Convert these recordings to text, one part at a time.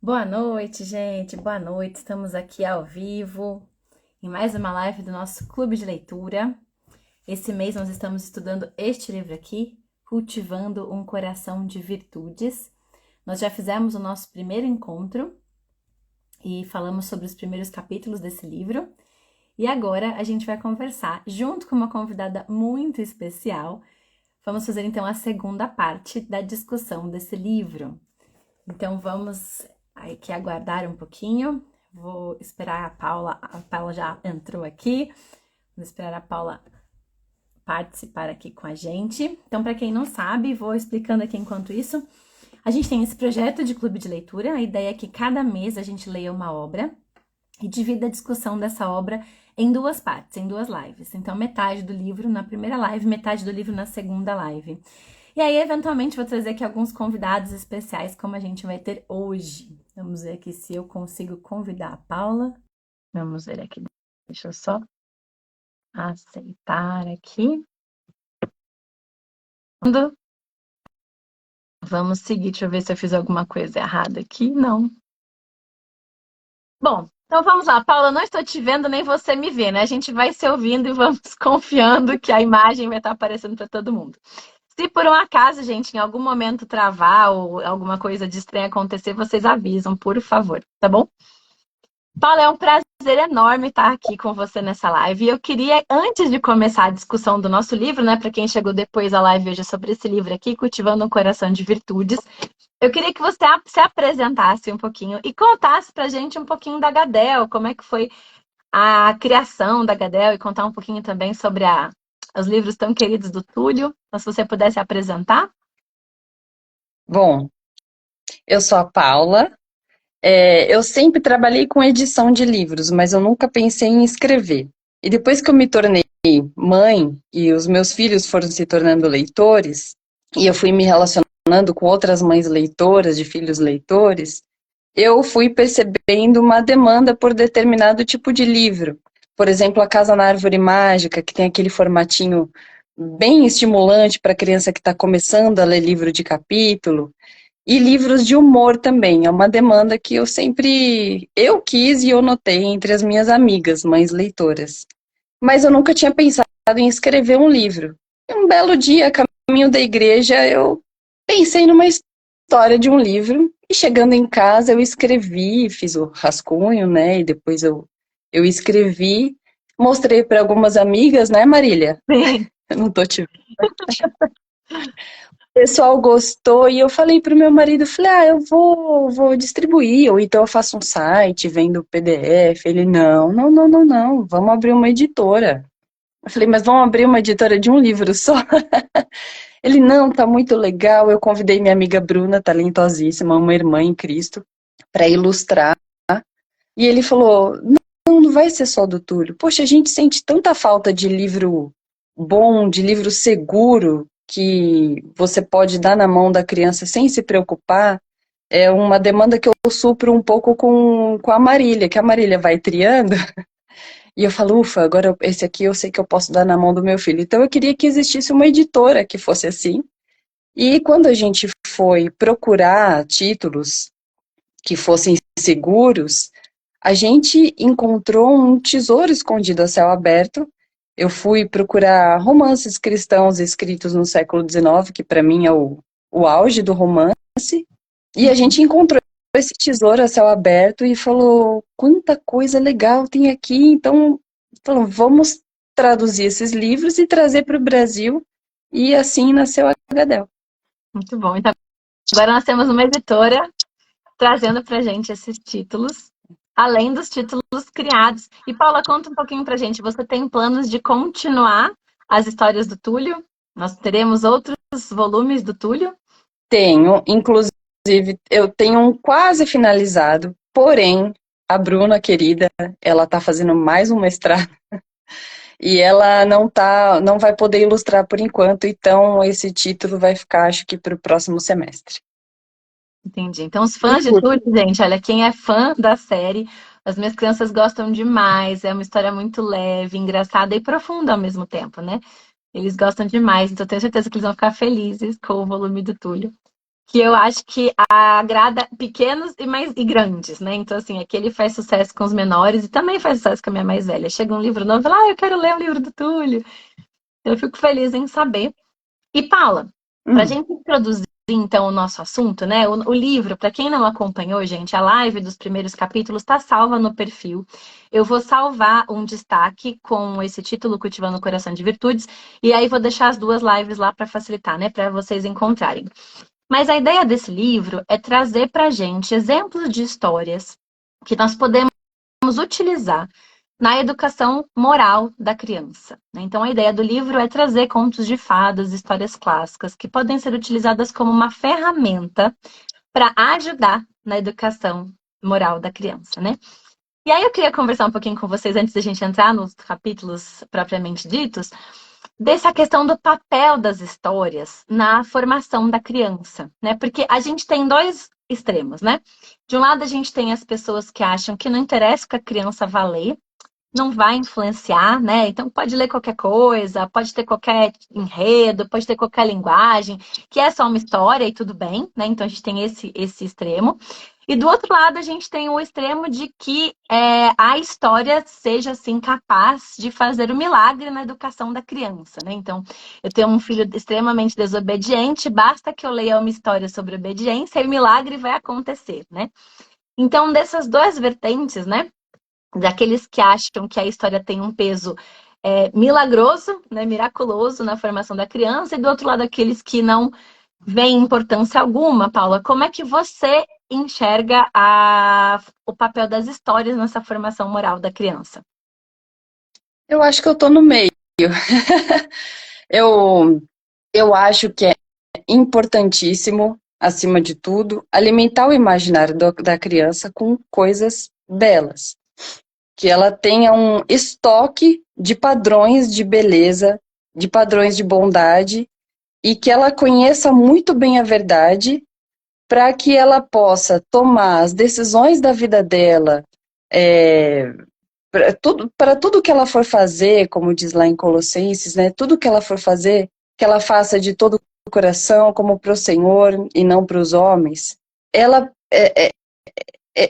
Boa noite, gente. Boa noite. Estamos aqui ao vivo em mais uma live do nosso Clube de Leitura. Esse mês nós estamos estudando este livro aqui, Cultivando um Coração de Virtudes. Nós já fizemos o nosso primeiro encontro e falamos sobre os primeiros capítulos desse livro. E agora a gente vai conversar junto com uma convidada muito especial. Vamos fazer então a segunda parte da discussão desse livro. Então vamos aqui aguardar um pouquinho. Vou esperar a Paula. A Paula já entrou aqui. Vou esperar a Paula participar aqui com a gente. Então, para quem não sabe, vou explicando aqui enquanto isso. A gente tem esse projeto de clube de leitura. A ideia é que cada mês a gente leia uma obra e divida a discussão dessa obra em duas partes, em duas lives. Então, metade do livro na primeira live, metade do livro na segunda live. E aí, eventualmente, vou trazer aqui alguns convidados especiais, como a gente vai ter hoje. Vamos ver aqui se eu consigo convidar a Paula. Vamos ver aqui. Deixa eu só aceitar aqui. Vamos seguir. Deixa eu ver se eu fiz alguma coisa errada aqui. Não. Bom, então vamos lá. Paula, não estou te vendo, nem você me vê, né? A gente vai se ouvindo e vamos confiando que a imagem vai estar aparecendo para todo mundo. Se por um acaso, gente, em algum momento travar ou alguma coisa de estranha acontecer, vocês avisam, por favor, tá bom? Paula, é um prazer enorme estar aqui com você nessa live. E eu queria, antes de começar a discussão do nosso livro, né, para quem chegou depois da live hoje sobre esse livro aqui, Cultivando um Coração de Virtudes, eu queria que você se apresentasse um pouquinho e contasse pra gente um pouquinho da Gadel, como é que foi a criação da Gadel e contar um pouquinho também sobre os livros tão queridos do Túlio. Então, se você pudesse apresentar. Bom, eu sou a Paula. Eu sempre trabalhei com edição de livros, mas eu nunca pensei em escrever. E depois que eu me tornei mãe e os meus filhos foram se tornando leitores, e eu fui me relacionando com outras mães leitoras, de filhos leitores, eu fui percebendo uma demanda por determinado tipo de livro. Por exemplo, A Casa na Árvore Mágica, que tem aquele formatinho bem estimulante para a criança que está começando a ler livro de capítulo. E livros de humor também, é uma demanda que eu quis e eu notei entre as minhas amigas, mães leitoras. Mas eu nunca tinha pensado em escrever um livro. E um belo dia, a caminho da igreja, eu pensei numa história de um livro, e chegando em casa eu escrevi, fiz o rascunho, né, e depois eu escrevi, mostrei para algumas amigas, né, Marília? Sim. Eu não tô te O pessoal gostou e eu falei pro meu marido, falei, eu vou distribuir, ou então eu faço um site, vendo PDF. Ele, não, vamos abrir uma editora. Eu falei, mas vamos abrir uma editora de um livro só? Ele, não, tá muito legal. Eu convidei minha amiga Bruna, talentosíssima, uma irmã em Cristo, para ilustrar. E ele falou, não vai ser só do Túlio. Poxa, a gente sente tanta falta de livro bom, de livro seguro, que você pode dar na mão da criança sem se preocupar. É uma demanda que eu supro um pouco com a Marília, que a Marília vai triando, e eu falo, ufa, agora esse aqui eu sei que eu posso dar na mão do meu filho. Então eu queria que existisse uma editora que fosse assim. E quando a gente foi procurar títulos que fossem seguros, a gente encontrou um tesouro escondido a céu aberto. Eu fui procurar romances cristãos escritos no século XIX, que para mim é o auge do romance, e a gente encontrou esse tesouro a céu aberto e falou, quanta coisa legal tem aqui, então falou, vamos traduzir esses livros e trazer para o Brasil, e assim nasceu a Gadel. Muito bom. Então, agora nós temos uma editora trazendo pra gente esses títulos, além dos títulos criados. E Paula, conta um pouquinho pra gente. Você tem planos de continuar as histórias do Túlio? Nós teremos outros volumes do Túlio? Tenho, inclusive, eu tenho um quase finalizado, porém, a Bruna, querida, ela tá fazendo mais um mestrado e ela não vai poder ilustrar por enquanto, então esse título vai ficar, acho que, para o próximo semestre. Entendi. Então, os E fãs de por Túlio, gente, olha, quem é fã da série, as minhas crianças gostam demais. É uma história muito leve, engraçada e profunda ao mesmo tempo, né? Eles gostam demais, então eu tenho certeza que eles vão ficar felizes com o volume do Túlio, que eu acho que agrada pequenos e grandes, né? Então, assim, aquele faz sucesso com os menores e também faz sucesso com a minha mais velha. Chega um livro novo e fala, eu quero ler o livro do Túlio. Eu fico feliz em saber. E, Paula, para a Hum. gente introduzir, então, o nosso assunto, né? O livro, para quem não acompanhou, gente, a live dos primeiros capítulos está salva no perfil. Eu vou salvar um destaque com esse título, Cultivando o Coração de Virtudes, e aí vou deixar as duas lives lá para facilitar, né? Para vocês encontrarem. Mas a ideia desse livro é trazer para a gente exemplos de histórias que nós podemos utilizar na educação moral da criança, né? Então, a ideia do livro é trazer contos de fadas, histórias clássicas, que podem ser utilizadas como uma ferramenta para ajudar na educação moral da criança, né? E aí eu queria conversar um pouquinho com vocês antes da gente entrar nos capítulos propriamente ditos, dessa questão do papel das histórias na formação da criança, né? Porque a gente tem dois extremos, né? De um lado, a gente tem as pessoas que acham que não interessa o que a criança vá ler, não vai influenciar, né? Então pode ler qualquer coisa, pode ter qualquer enredo, pode ter qualquer linguagem, que é só uma história e tudo bem, né? Então a gente tem esse extremo. E do outro lado, a gente tem o extremo de que a história seja, assim, capaz de fazer o milagre na educação da criança, né? Então, eu tenho um filho extremamente desobediente, basta que eu leia uma história sobre obediência e o milagre vai acontecer, né? Então, dessas duas vertentes, né? Daqueles que acham que a história tem um peso milagroso, né, miraculoso na formação da criança, e do outro lado, aqueles que não veem importância alguma. Paula, como é que você enxerga o papel das histórias nessa formação moral da criança? Eu acho que eu tô no meio. Eu, eu acho que é importantíssimo, acima de tudo, alimentar o imaginário da criança com coisas belas. Que ela tenha um estoque de padrões de beleza, de padrões de bondade, e que ela conheça muito bem a verdade, para que ela possa tomar as decisões da vida dela, para tudo que ela for fazer, como diz lá em Colossenses, né, tudo que ela for fazer, que ela faça de todo o coração, como para o Senhor e não para os homens. Ela,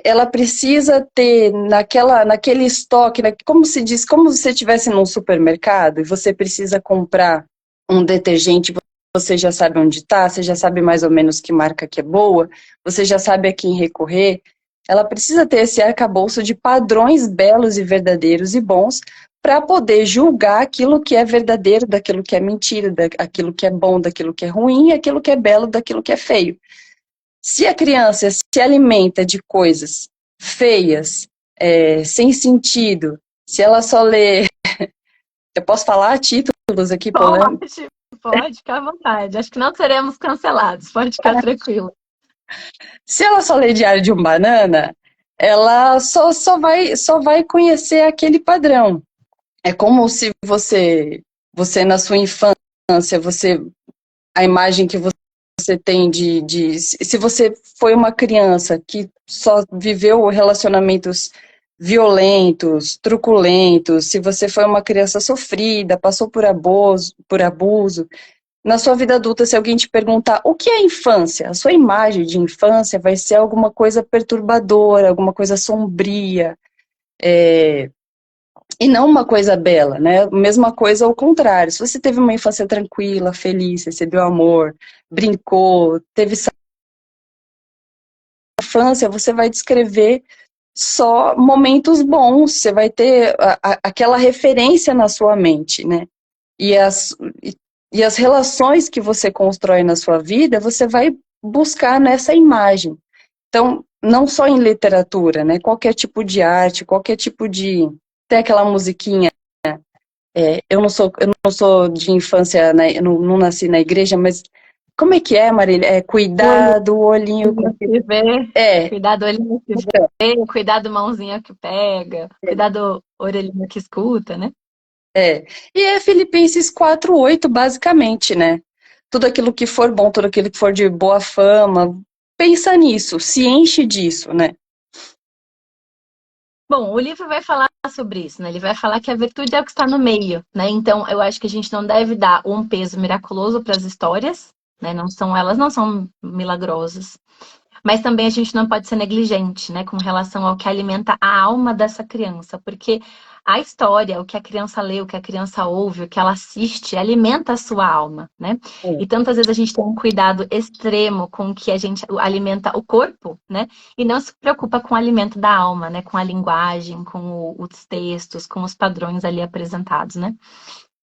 ela precisa ter naquele estoque, como se diz, como se você estivesse num supermercado e você precisa comprar um detergente, você já sabe onde está, você já sabe mais ou menos que marca que é boa, você já sabe a quem recorrer. Ela precisa ter esse arcabouço de padrões belos e verdadeiros e bons para poder julgar aquilo que é verdadeiro, daquilo que é mentira, daquilo que é bom, daquilo que é ruim, e aquilo que é belo, daquilo que é feio. Se a criança se alimenta de coisas feias, sem sentido, se ela só lê... Eu posso falar títulos aqui polêmicos? Pode ficar à vontade. Acho que não seremos cancelados. Pode ficar tranquilo. Se ela só lê Diário de um Banana, ela só vai conhecer aquele padrão. É como se você na sua infância, a imagem que você tem se você foi uma criança que só viveu relacionamentos violentos, truculentos, se você foi uma criança sofrida, passou por abuso, na sua vida adulta, se alguém te perguntar o que é infância, a sua imagem de infância vai ser alguma coisa perturbadora, alguma coisa sombria, e não uma coisa bela, né? Mesma coisa ao contrário. Se você teve uma infância tranquila, feliz, recebeu amor, brincou, teve infância, você vai descrever só momentos bons, você vai ter aquela referência na sua mente, né? E e as relações que você constrói na sua vida, você vai buscar nessa imagem. Então, não só em literatura, né? Qualquer tipo de arte, qualquer tipo de... Tem aquela musiquinha, eu não sou de infância, né? Eu não nasci na igreja, mas como é que é, Marília? O Cuidar do olhinho com olhinho que vê, É, cuidado do olhinho que então, vê, cuidado do mãozinha que pega, cuidado do orelhinho que escuta, né? E é Filipenses 4:8, basicamente, né? Tudo aquilo que for bom, tudo aquilo que for de boa fama, pensa nisso, se enche disso, né? Bom, o livro vai falar sobre isso, né? Ele vai falar que a virtude é o que está no meio, né? Então, eu acho que a gente não deve dar um peso miraculoso para as histórias, né? Elas não são milagrosas. Mas também a gente não pode ser negligente, né, com relação ao que alimenta a alma dessa criança, porque a história, o que a criança lê, o que a criança ouve, o que ela assiste, alimenta a sua alma, né? E tantas vezes a gente tem um cuidado extremo com o que a gente alimenta o corpo, né? E não se preocupa com o alimento da alma, né? Com a linguagem, com os textos, com os padrões ali apresentados, né?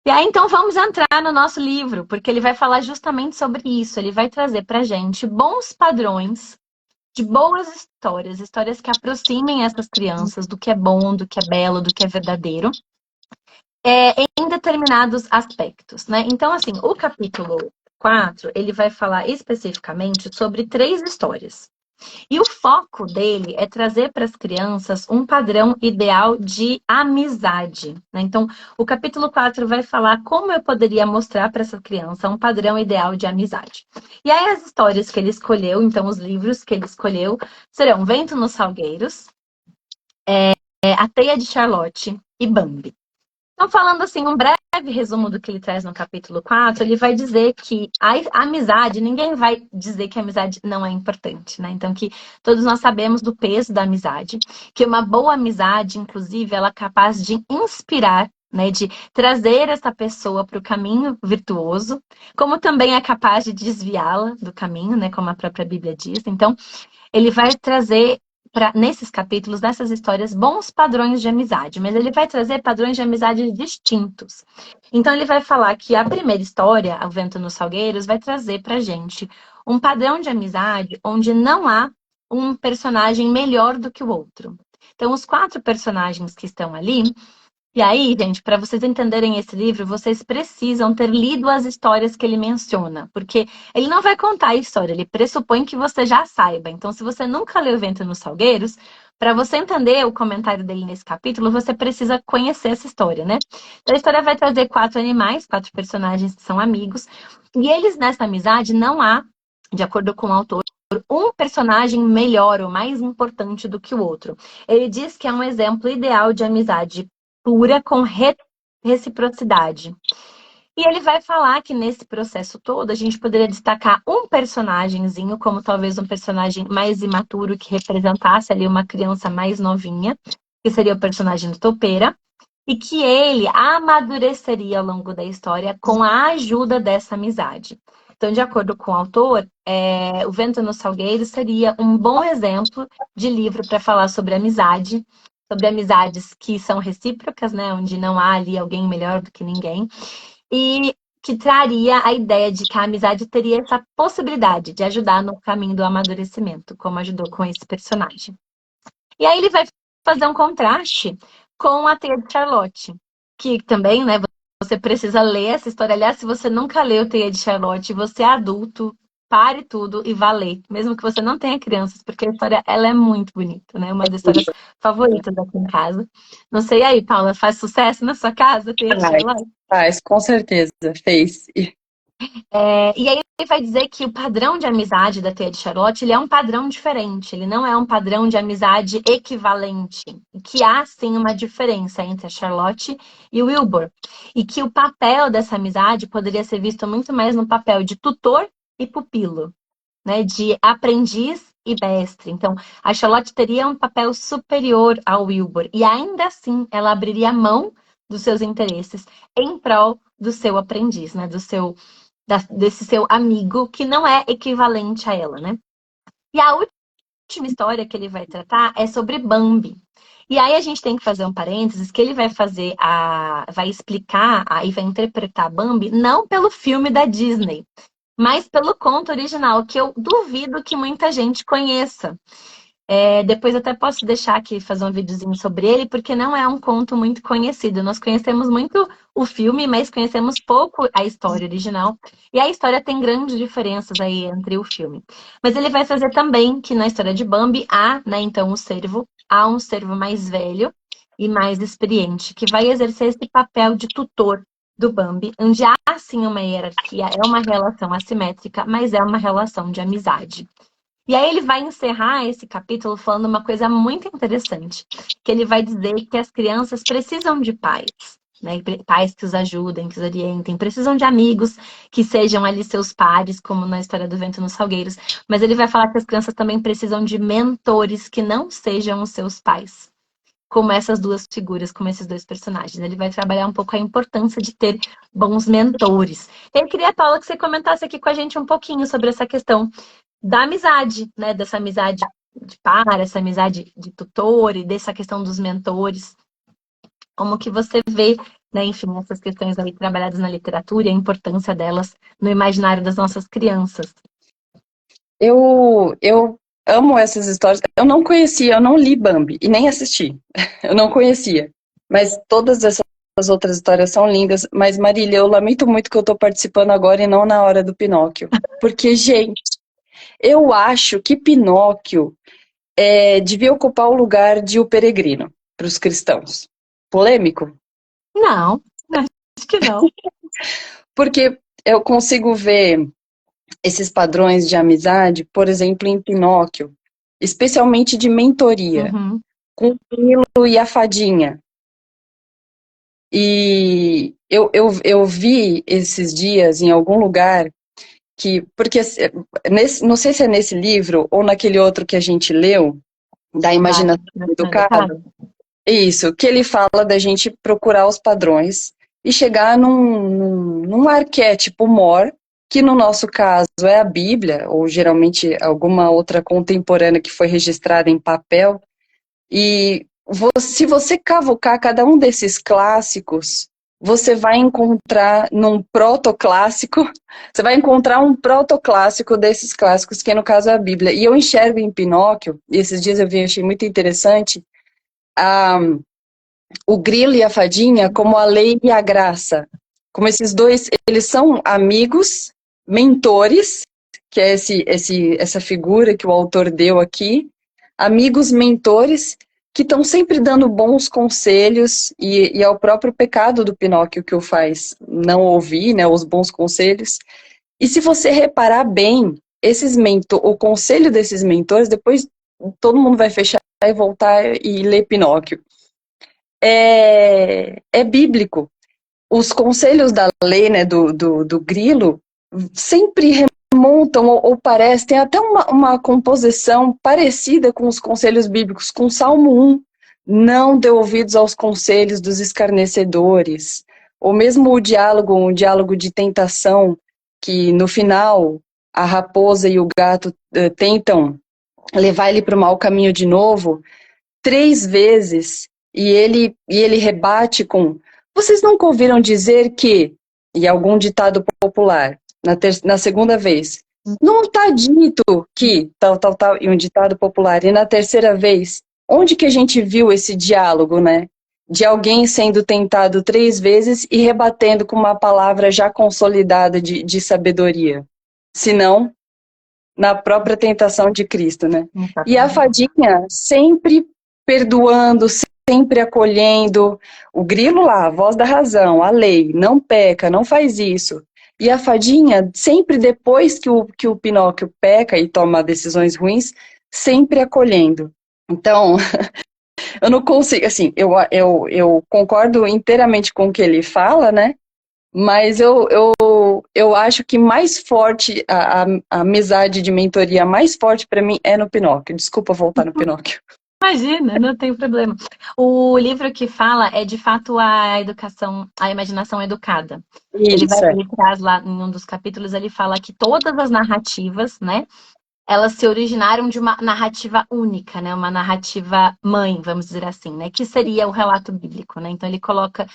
E aí, então, vamos entrar no nosso livro, porque ele vai falar justamente sobre isso. Ele vai trazer pra gente bons padrões de boas histórias, histórias que aproximem essas crianças do que é bom, do que é belo, do que é verdadeiro, em determinados aspectos, né? Então, assim, o capítulo 4 ele vai falar especificamente sobre 3 histórias. E o foco dele é trazer para as crianças um padrão ideal de amizade, né? Então, o capítulo 4 vai falar como eu poderia mostrar para essa criança um padrão ideal de amizade. E aí, as histórias que ele escolheu, então, os livros que ele escolheu, serão Vento nos Salgueiros, A Teia de Charlotte e Bambi. Então, falando assim, um breve resumo do que ele traz no capítulo 4, ele vai dizer que a amizade, ninguém vai dizer que a amizade não é importante, né? Então, que todos nós sabemos do peso da amizade, que uma boa amizade, inclusive, ela é capaz de inspirar, né? De trazer essa pessoa para o caminho virtuoso, como também é capaz de desviá-la do caminho, né? Como a própria Bíblia diz. Então, ele vai trazer nesses capítulos, nessas histórias, bons padrões de amizade, mas ele vai trazer padrões de amizade distintos. Então, ele vai falar que a primeira história, O Vento nos Salgueiros, vai trazer pra gente um padrão de amizade onde não há um personagem melhor do que o outro. Então, os 4 personagens que estão ali. E aí, gente, para vocês entenderem esse livro, vocês precisam ter lido as histórias que ele menciona, porque ele não vai contar a história, ele pressupõe que você já saiba. Então, se você nunca leu Vento nos Salgueiros, para você entender o comentário dele nesse capítulo, você precisa conhecer essa história, né? Então, a história vai trazer 4 animais, 4 personagens que são amigos, e eles, nessa amizade, não há, de acordo com o autor, um personagem melhor ou mais importante do que o outro. Ele diz que é um exemplo ideal de amizade pura com reciprocidade. E ele vai falar que nesse processo todo a gente poderia destacar um personagemzinho, como talvez um personagem mais imaturo que representasse ali uma criança mais novinha, que seria o personagem do Topeira, e que ele amadureceria ao longo da história com a ajuda dessa amizade. Então, de acordo com o autor, O Vento no Salgueiro seria um bom exemplo de livro para falar sobre amizades que são recíprocas, né? Onde não há ali alguém melhor do que ninguém. E que traria a ideia de que a amizade teria essa possibilidade de ajudar no caminho do amadurecimento, como ajudou com esse personagem. E aí ele vai fazer um contraste com a Teia de Charlotte, que também, né, você precisa ler essa história. Aliás, se você nunca leu Teia de Charlotte, você é adulto, pare tudo e vá ler, mesmo que você não tenha crianças, porque a história ela é muito bonita, né? Uma das histórias favoritas aqui em casa. Não sei aí, Paula, faz sucesso na sua casa, Teia de Charlotte? Faz, com certeza, fez. E aí ele vai dizer que o padrão de amizade da Teia de Charlotte, ele é um padrão diferente, ele não é um padrão de amizade equivalente, que há sim uma diferença entre a Charlotte e o Wilbur, e que o papel dessa amizade poderia ser visto muito mais no papel de tutor e pupilo, né, de aprendiz e mestre. Então, a Charlotte teria um papel superior ao Wilbur, e ainda assim ela abriria mão dos seus interesses em prol do seu aprendiz, né, desse seu amigo que não é equivalente a ela, né? E a última história que ele vai tratar é sobre Bambi. E aí a gente tem que fazer um parênteses que ele vai vai explicar e vai interpretar Bambi não pelo filme da Disney, mas pelo conto original, que eu duvido que muita gente conheça. Depois até posso deixar aqui, fazer um videozinho sobre ele, porque não é um conto muito conhecido. Nós conhecemos muito o filme, mas conhecemos pouco a história original. E a história tem grandes diferenças aí entre o filme. Mas ele vai fazer também que na história de Bambi há, né, então, há um servo mais velho e mais experiente, que vai exercer esse papel de tutor do Bambi, onde há sim uma hierarquia, é uma relação assimétrica, mas é uma relação de amizade. E aí ele vai encerrar esse capítulo falando uma coisa muito interessante, que ele vai dizer que as crianças precisam de pais, né? Pais que os ajudem, que os orientem. Precisam de amigos que sejam ali seus pares, como na história do Vento nos Salgueiros. Mas ele vai falar que as crianças também precisam de mentores que não sejam os seus pais. Como essas duas figuras, como esses dois personagens. Ele vai trabalhar um pouco a importância de ter bons mentores. Eu queria, Paula, que você comentasse aqui com a gente um pouquinho sobre essa questão da amizade, né? Dessa amizade de par, essa amizade de tutor e dessa questão dos mentores. Como que você vê, né, enfim, essas questões aí trabalhadas na literatura e a importância delas no imaginário das nossas crianças. Eu amo essas histórias. Eu não conhecia, eu não li Bambi e nem assisti. Eu não conhecia. Mas todas essas outras histórias são lindas. Mas, Marília, eu lamento muito que eu tô participando agora e não na hora do Pinóquio. Porque, gente, eu acho que Pinóquio devia ocupar o lugar de O Peregrino para os cristãos. Polêmico? Não, acho que não. Porque eu consigo ver esses padrões de amizade, por exemplo, em Pinóquio, especialmente de mentoria, Uhum. com o Grilo e a Fadinha. E eu vi esses dias em algum lugar que, porque não sei se é nesse livro ou naquele outro que a gente leu, da imaginação educada, isso, que ele fala da gente procurar os padrões e chegar num arquétipo mor, que no nosso caso é a Bíblia, ou geralmente alguma outra contemporânea que foi registrada em papel. E se você cavucar cada um desses clássicos, você vai encontrar num protoclássico, você vai encontrar um protoclássico desses clássicos, que no caso é a Bíblia. E eu enxergo em Pinóquio, e esses dias eu vi, achei muito interessante, o grilo e a fadinha como a lei e a graça. Como esses dois, eles são amigos, mentores, que é essa figura que o autor deu aqui, amigos mentores que estão sempre dando bons conselhos, e é o próprio pecado do Pinóquio que o faz não ouvir, né, os bons conselhos. E se você reparar bem, o conselho desses mentores, depois todo mundo vai fechar e voltar e ler Pinóquio. É bíblico. Os conselhos da lei, né, do grilo, sempre remontam ou parece, tem até uma composição parecida com os conselhos bíblicos, com o Salmo 1, não dê ouvidos aos conselhos dos escarnecedores, ou mesmo um diálogo de tentação, que no final a raposa e o gato tentam levar ele para o mau caminho de novo, 3 vezes, e ele rebate com: vocês nunca ouviram dizer que, e algum ditado popular, na segunda vez, não está dito que, tal, tal, tal, e um ditado popular, e na terceira vez, onde que a gente viu esse diálogo, né? De alguém sendo tentado 3 vezes e rebatendo com uma palavra já consolidada de sabedoria. Se não, na própria tentação de Cristo, né? E a fadinha sempre perdoando, sempre acolhendo. O grilo lá, a voz da razão, a lei, não peca, não faz isso. E a fadinha, sempre depois que o Pinóquio peca e toma decisões ruins, sempre acolhendo. Então, eu não consigo, assim, eu concordo inteiramente com o que ele fala, né? Mas eu acho que mais forte, a amizade de mentoria mais forte para mim é no Pinóquio. Desculpa voltar no Pinóquio. Imagina, não tem problema. O livro que fala é de fato a educação, a imaginação educada. Isso, Ele traz lá em um dos capítulos, ele fala que todas as narrativas, né, elas se originaram de uma narrativa única, né, uma narrativa mãe, vamos dizer assim, né, que seria o relato bíblico, né. Então ele coloca,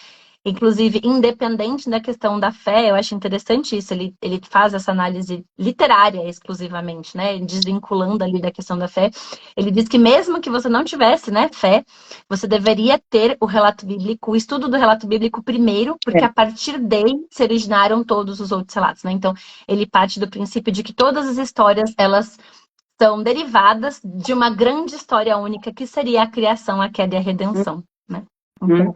inclusive, independente da questão da fé, eu acho interessante isso, ele faz essa análise literária exclusivamente, né, desvinculando ali da questão da fé. Ele diz que mesmo que você não tivesse, né, fé, você deveria ter o relato bíblico, o estudo do relato bíblico primeiro, porque a partir dele se originaram todos os outros relatos, né? Então, ele parte do princípio de que todas as histórias, elas são derivadas de uma grande história única, que seria a criação, a queda e a redenção, né? Então,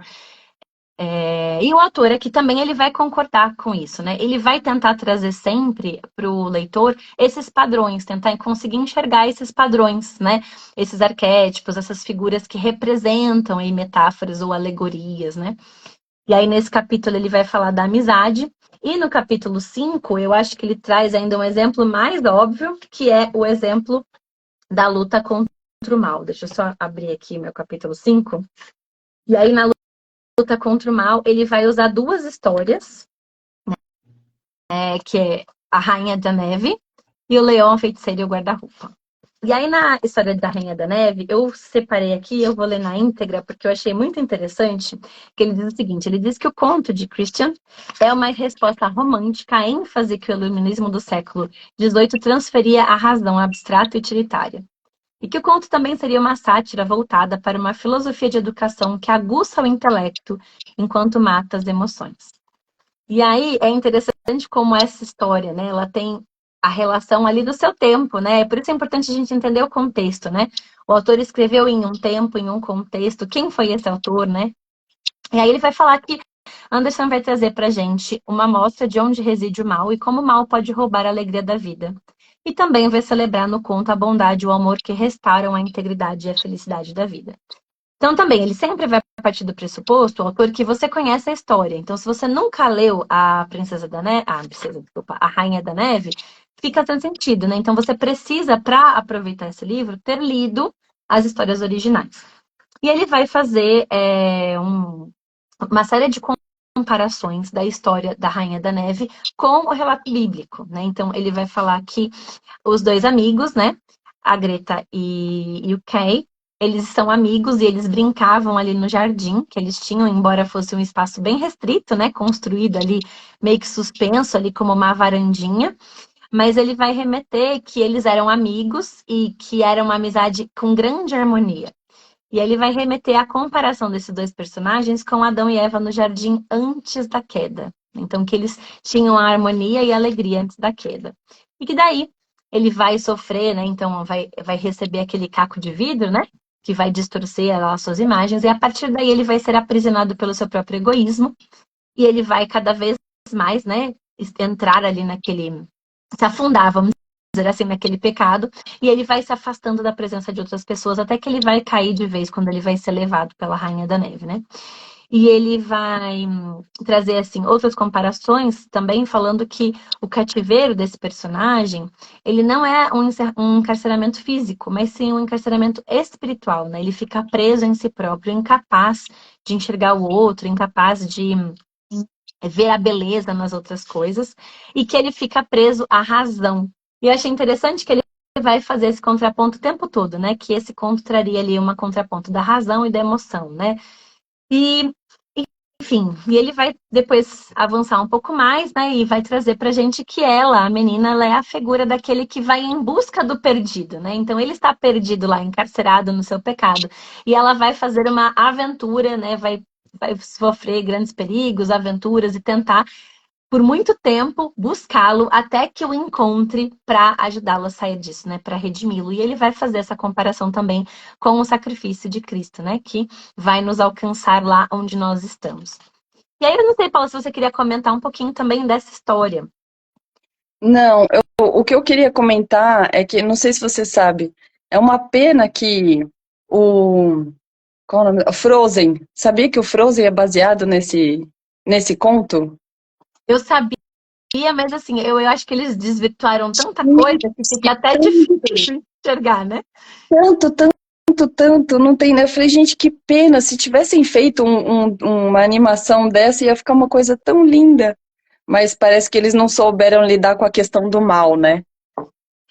e o autor aqui também ele vai concordar com isso, né? Ele vai tentar trazer sempre para o leitor esses padrões, tentar conseguir enxergar esses padrões, né? Esses arquétipos, essas figuras que representam aí metáforas ou alegorias, né? E aí, nesse capítulo, ele vai falar da amizade. E no capítulo 5, eu acho que ele traz ainda um exemplo mais óbvio, que é o exemplo da luta contra o mal. Deixa eu só abrir aqui meu capítulo 5. E aí, na luta contra o mal, ele vai usar duas histórias, que é a Rainha da Neve e o Leão, a Feiticeira e o Guarda-Roupa. E aí, na história da Rainha da Neve, eu separei aqui, eu vou ler na íntegra, porque eu achei muito interessante, que ele diz o seguinte, ele diz que o conto de Christian é uma resposta romântica à ênfase que o iluminismo do século XVIII transferia à razão abstrata e utilitária. E que o conto também seria uma sátira voltada para uma filosofia de educação que aguça o intelecto enquanto mata as emoções. E aí é interessante como essa história, né, ela tem a relação ali do seu tempo, né? Por isso é importante a gente entender o contexto, né? O autor escreveu em um tempo, em um contexto, quem foi esse autor, né? E aí ele vai falar que Anderson vai trazer pra gente uma amostra de onde reside o mal e como o mal pode roubar a alegria da vida. E também vai celebrar no conto a bondade e o amor que restauram a integridade e a felicidade da vida. Então, também, ele sempre vai partir do pressuposto, o autor, que você conhece a história. Então, se você nunca leu a Princesa da Neve, desculpa, a Rainha da Neve, fica sem sentido, né? Então, você precisa, para aproveitar esse livro, ter lido as histórias originais. E ele vai fazer uma série de comparações da história da Rainha da Neve com o relato bíblico, né? Então, ele vai falar que os dois amigos, né? A Greta e o Kay, eles são amigos e eles brincavam ali no jardim que eles tinham, embora fosse um espaço bem restrito, né? Construído ali, meio que suspenso ali como uma varandinha. Mas ele vai remeter que eles eram amigos e que era uma amizade com grande harmonia. E ele vai remeter à comparação desses dois personagens com Adão e Eva no jardim antes da queda. Então, que eles tinham a harmonia e a alegria antes da queda. E que daí ele vai sofrer, né? Então, vai receber aquele caco de vidro, né? Que vai distorcer as suas imagens. E a partir daí ele vai ser aprisionado pelo seu próprio egoísmo. E ele vai cada vez mais, né? Entrar ali naquele... Se afundar, vamos dizer assim, naquele pecado, e ele vai se afastando da presença de outras pessoas, até que ele vai cair de vez quando ele vai ser levado pela Rainha da Neve, né? E ele vai trazer, assim, outras comparações, também falando que o cativeiro desse personagem, ele não é um encarceramento físico, mas sim um encarceramento espiritual, né? Ele fica preso em si próprio, incapaz de enxergar o outro, incapaz de ver a beleza nas outras coisas, e que ele fica preso à razão. E eu achei interessante que ele vai fazer esse contraponto o tempo todo, né? Que esse conto traria ali uma contraponto da razão e da emoção, né? E, enfim, e ele vai depois avançar um pouco mais, né? E vai trazer pra gente que ela, a menina, ela é a figura daquele que vai em busca do perdido, né? Então ele está perdido lá, encarcerado no seu pecado. E ela vai fazer uma aventura, né? Vai sofrer grandes perigos, aventuras e tentar por muito tempo buscá-lo até que o encontre para ajudá-lo a sair disso, né? Para redimi-lo. E ele vai fazer essa comparação também com o sacrifício de Cristo, né? Que vai nos alcançar lá onde nós estamos. E aí, eu não sei, Paula, se você queria comentar um pouquinho também dessa história. Não, o que eu queria comentar é que, não sei se você sabe, é uma pena que o, qual é o nome? O Frozen, sabia que o Frozen é baseado nesse conto? Eu sabia, mas assim, eu acho que eles desvirtuaram tanta coisa que fica até difícil enxergar, né? Tanto, tanto, tanto, não tem, né? Eu falei, gente, que pena, se tivessem feito uma animação dessa, ia ficar uma coisa tão linda. Mas parece que eles não souberam lidar com a questão do mal, né?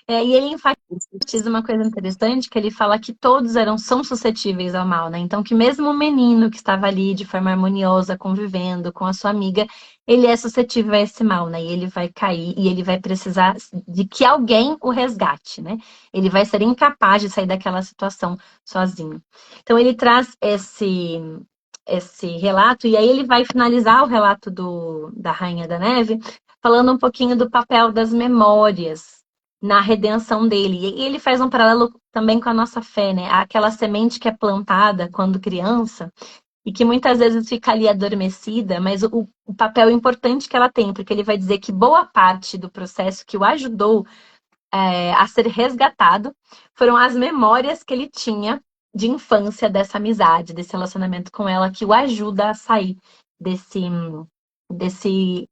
E ele enfatiza uma coisa interessante, que ele fala que todos são suscetíveis ao mal, né? Então, que mesmo o menino que estava ali de forma harmoniosa, convivendo com a sua amiga, ele é suscetível a esse mal, né? E ele vai cair e ele vai precisar de que alguém o resgate, né? Ele vai ser incapaz de sair daquela situação sozinho. Então, ele traz esse relato, e aí ele vai finalizar o relato da Rainha da Neve, falando um pouquinho do papel das memórias na redenção dele. E ele faz um paralelo também com a nossa fé, né? Aquela semente que é plantada quando criança e que muitas vezes fica ali adormecida, mas o papel importante que ela tem, porque ele vai dizer que boa parte do processo que o ajudou a ser resgatado foram as memórias que ele tinha de infância dessa amizade, desse relacionamento com ela, que o ajuda a sair desse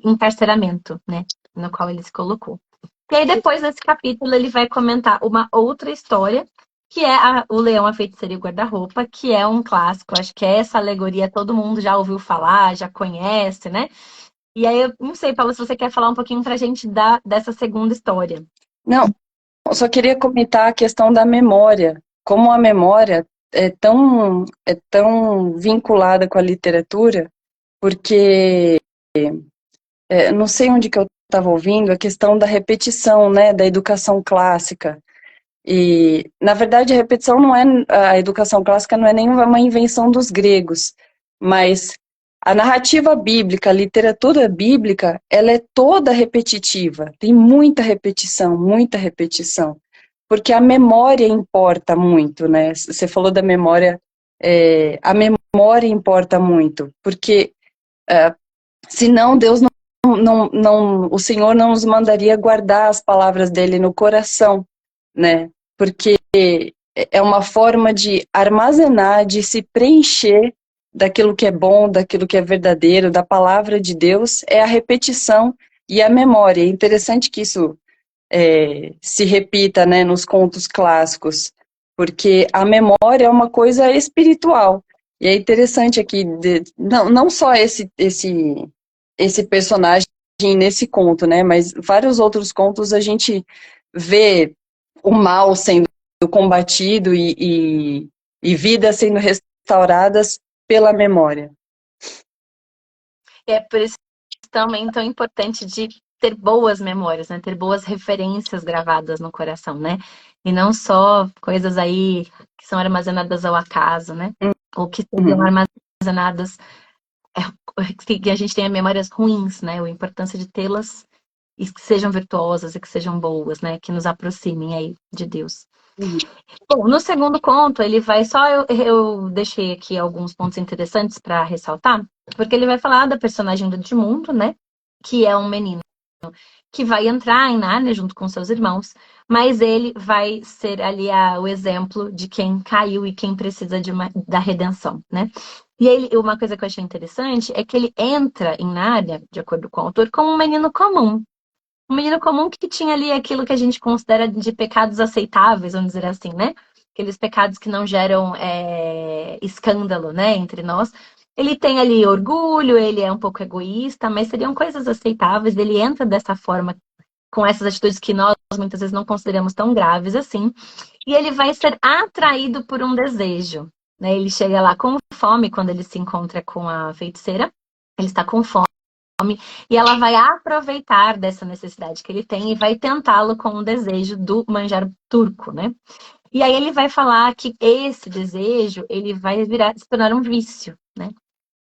encarceramento, né? No qual ele se colocou. E aí depois, nesse capítulo, ele vai comentar uma outra história, que é o Leão, a Feiticeira e o Guarda-Roupa, que é um clássico. Acho que é essa alegoria todo mundo já ouviu falar, já conhece, né? E aí, eu não sei, Paulo, se você quer falar um pouquinho pra gente dessa segunda história. Não, eu só queria comentar a questão da memória. Como a memória é tão vinculada com a literatura, porque não sei onde que eu estava ouvindo a questão da repetição, né, da educação clássica. E, na verdade, a educação clássica não é nenhuma invenção dos gregos, mas a narrativa bíblica, a literatura bíblica, ela é toda repetitiva, tem muita repetição, porque a memória importa muito, né? Você falou da memória, a memória importa muito, porque senão Deus o Senhor não nos mandaria guardar as palavras dele no coração, né? Porque é uma forma de armazenar, de se preencher daquilo que é bom, daquilo que é verdadeiro, da palavra de Deus, é a repetição e a memória. É interessante que isso se repita, né, nos contos clássicos, porque a memória é uma coisa espiritual. E é interessante aqui, não só esse personagem nesse conto, né? Mas vários outros contos a gente vê o mal sendo combatido e vidas sendo restauradas pela memória. É por isso também tão importante de ter boas memórias, né? Ter boas referências gravadas no coração, né? E não só coisas aí que são armazenadas ao acaso, né? Ou que sejam Uhum. armazenadas que a gente tenha memórias ruins, né? A importância de tê-las e que sejam virtuosas e que sejam boas, né? Que nos aproximem aí de Deus. Uhum. Bom, no segundo conto, ele vai só. Eu deixei aqui alguns pontos interessantes para ressaltar, porque ele vai falar da personagem do Edmundo, né? Que é um menino que vai entrar em Nárnia junto com seus irmãos, mas ele vai ser ali o exemplo de quem caiu e quem precisa da redenção, né? E ele, uma coisa que eu achei interessante é que ele entra em Nárnia, de acordo com o autor, como um menino comum. Um menino comum que tinha ali aquilo que a gente considera de pecados aceitáveis, vamos dizer assim, né? Aqueles pecados que não geram escândalo, né, entre nós. Ele tem ali orgulho, ele é um pouco egoísta, mas seriam coisas aceitáveis. Ele entra dessa forma, com essas atitudes que nós muitas vezes não consideramos tão graves assim. E ele vai ser atraído por um desejo, né? Ele chega lá com fome quando ele se encontra com a feiticeira. Ele está com fome. E ela vai aproveitar dessa necessidade que ele tem e vai tentá-lo com o desejo do manjar turco, né? E aí ele vai falar que esse desejo, ele vai se tornar um vício, né?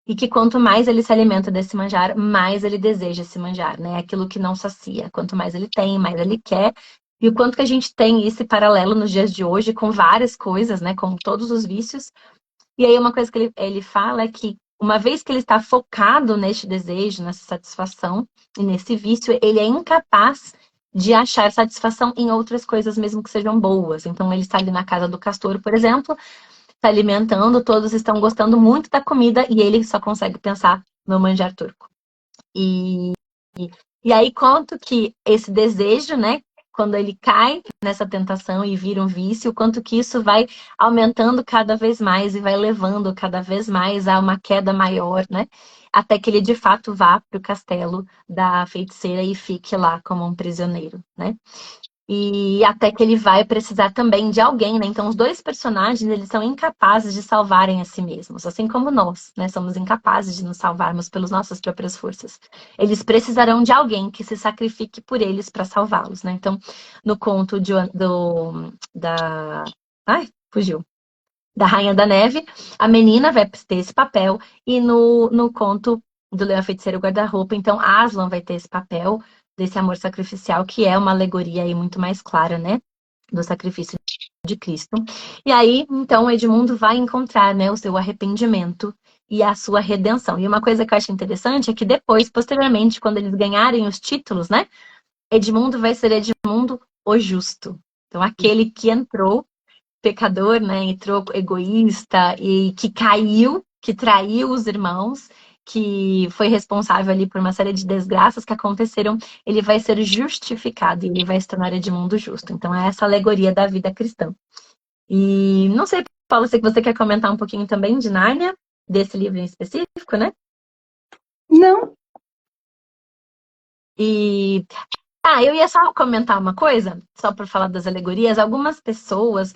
E que quanto mais ele se alimenta desse manjar, mais ele deseja esse manjar, né? Aquilo que não sacia. Quanto mais ele tem, mais ele quer. E o quanto que a gente tem esse paralelo nos dias de hoje com várias coisas, né? Com todos os vícios. E aí uma coisa que ele fala é que uma vez que ele está focado neste desejo, nessa satisfação e nesse vício, ele é incapaz de achar satisfação em outras coisas, mesmo que sejam boas. Então, ele está ali na casa do castor, por exemplo, está alimentando, todos estão gostando muito da comida e ele só consegue pensar no manjar turco. E aí, quanto que esse desejo, né, quando ele cai nessa tentação e vira um vício, quanto que isso vai aumentando cada vez mais e vai levando cada vez mais a uma queda maior, né? Até que ele de fato vá para o castelo da feiticeira e fique lá como um prisioneiro, né? E até que ele vai precisar também de alguém, né? Então, os dois personagens, eles são incapazes de salvarem a si mesmos, assim como nós, né? Somos incapazes de nos salvarmos pelas nossas próprias forças. Eles precisarão de alguém que se sacrifique por eles para salvá-los, né? Então, no conto da... Ai, fugiu. Da Rainha da Neve, a menina vai ter esse papel, e no conto do Leão, a Feiticeira e o Guarda-Roupa, então Aslan vai ter esse papel desse amor sacrificial, que é uma alegoria aí muito mais clara, né, do sacrifício de Cristo. E aí, então, Edmundo vai encontrar, né, o seu arrependimento e a sua redenção. E uma coisa que eu acho interessante é que depois, posteriormente, quando eles ganharem os títulos, né, Edmundo vai ser Edmundo o Justo. Então, aquele que entrou pecador, né, entrou egoísta e que caiu, que traiu os irmãos que foi responsável ali por uma série de desgraças que aconteceram, ele vai ser justificado e ele vai se tornar Edmundo justo. Então é essa alegoria da vida cristã. E não sei, Paulo, se você quer comentar um pouquinho também de Nárnia, desse livro em específico, né? Não. E eu ia só comentar uma coisa, só por falar das alegorias. Algumas pessoas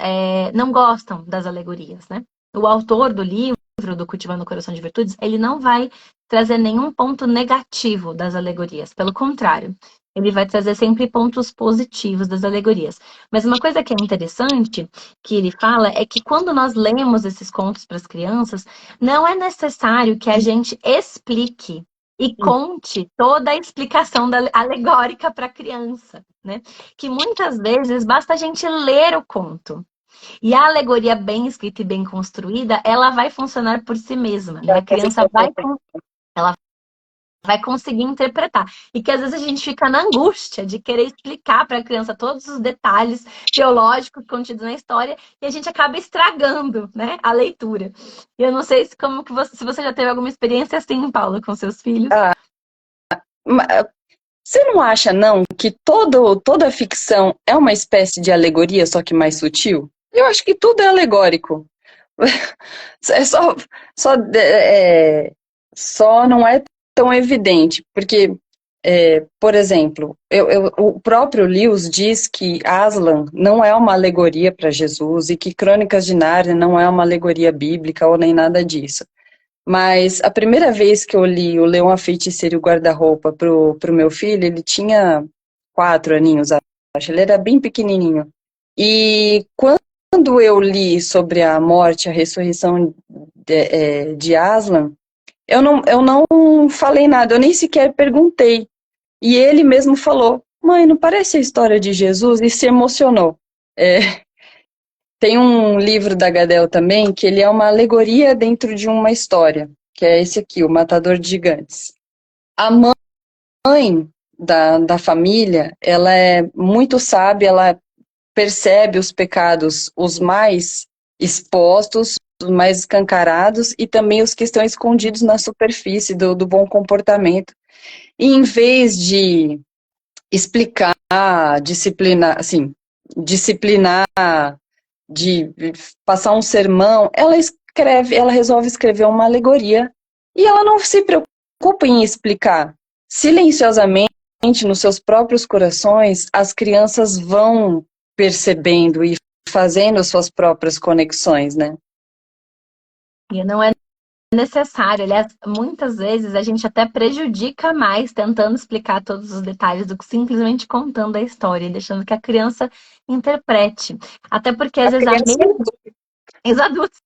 não gostam das alegorias, né? O autor do livro, do Cultivando o Coração de Virtudes, ele não vai trazer nenhum ponto negativo das alegorias. Pelo contrário, ele vai trazer sempre pontos positivos das alegorias. Mas uma coisa que é interessante que ele fala é que quando nós lemos esses contos para as crianças, não é necessário que a gente explique e conte toda a explicação alegórica para a criança, né? Que muitas vezes basta a gente ler o conto. E a alegoria bem escrita e bem construída, ela vai funcionar por si mesma, né? A criança vai conseguir interpretar. E que às vezes a gente fica na angústia de querer explicar para a criança todos os detalhes teológicos contidos na história e a gente acaba estragando, né, a leitura. E eu não sei se você já teve alguma experiência assim, Paula, com seus filhos. Você não acha, não, que toda ficção é uma espécie de alegoria, só que mais sutil? Eu acho que tudo é alegórico. É só não é tão evidente, porque, por exemplo, o próprio Lewis diz que Aslan não é uma alegoria para Jesus e que Crônicas de Nárnia não é uma alegoria bíblica ou nem nada disso. Mas a primeira vez que eu li o Leão, a Feiticeira e o Guarda-Roupa pro meu filho, ele tinha 4 aninhos, acho, ele era bem pequenininho. E quando eu li sobre a morte, a ressurreição de Aslan, eu não falei nada, eu nem sequer perguntei. E ele mesmo falou, mãe, não parece a história de Jesus? E se emocionou. Tem um livro da Gadel também, que ele é uma alegoria dentro de uma história, que é esse aqui, O Matador de Gigantes. A mãe da família, ela é muito sábia, ela percebe os pecados os mais expostos, os mais escancarados, e também os que estão escondidos na superfície do bom comportamento. E em vez de explicar, disciplinar, assim, disciplinar, de passar um sermão, ela resolve escrever uma alegoria e ela não se preocupa em explicar. Silenciosamente, nos seus próprios corações, as crianças vão percebendo e fazendo as suas próprias conexões, né? E não é necessário, aliás, muitas vezes a gente até prejudica mais tentando explicar todos os detalhes do que simplesmente contando a história e deixando que a criança interprete. Até porque às vezes os adultos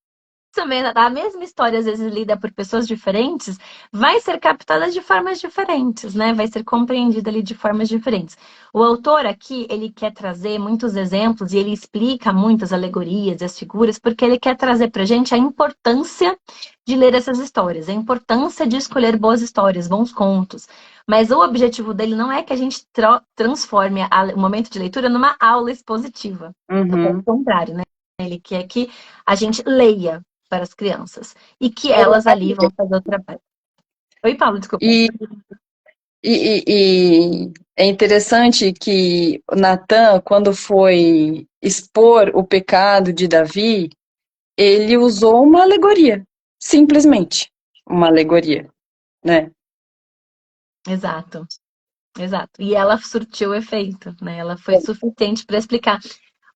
também, a mesma história, às vezes lida por pessoas diferentes, vai ser captada de formas diferentes, né? Vai ser compreendida ali de formas diferentes. O autor aqui, ele quer trazer muitos exemplos e ele explica muitas alegorias e as figuras, porque ele quer trazer pra gente a importância de ler essas histórias, a importância de escolher boas histórias, bons contos. Mas o objetivo dele não é que a gente transforme o momento de leitura numa aula expositiva. Pelo contrário, né? Ele quer que a gente leia para as crianças e que elas ali vão fazer o trabalho. Oi, Paulo, desculpa. E é interessante que Natan, quando foi expor o pecado de Davi, ele usou uma alegoria, simplesmente uma alegoria, né? Exato. E ela surtiu efeito, né? Ela foi suficiente para explicar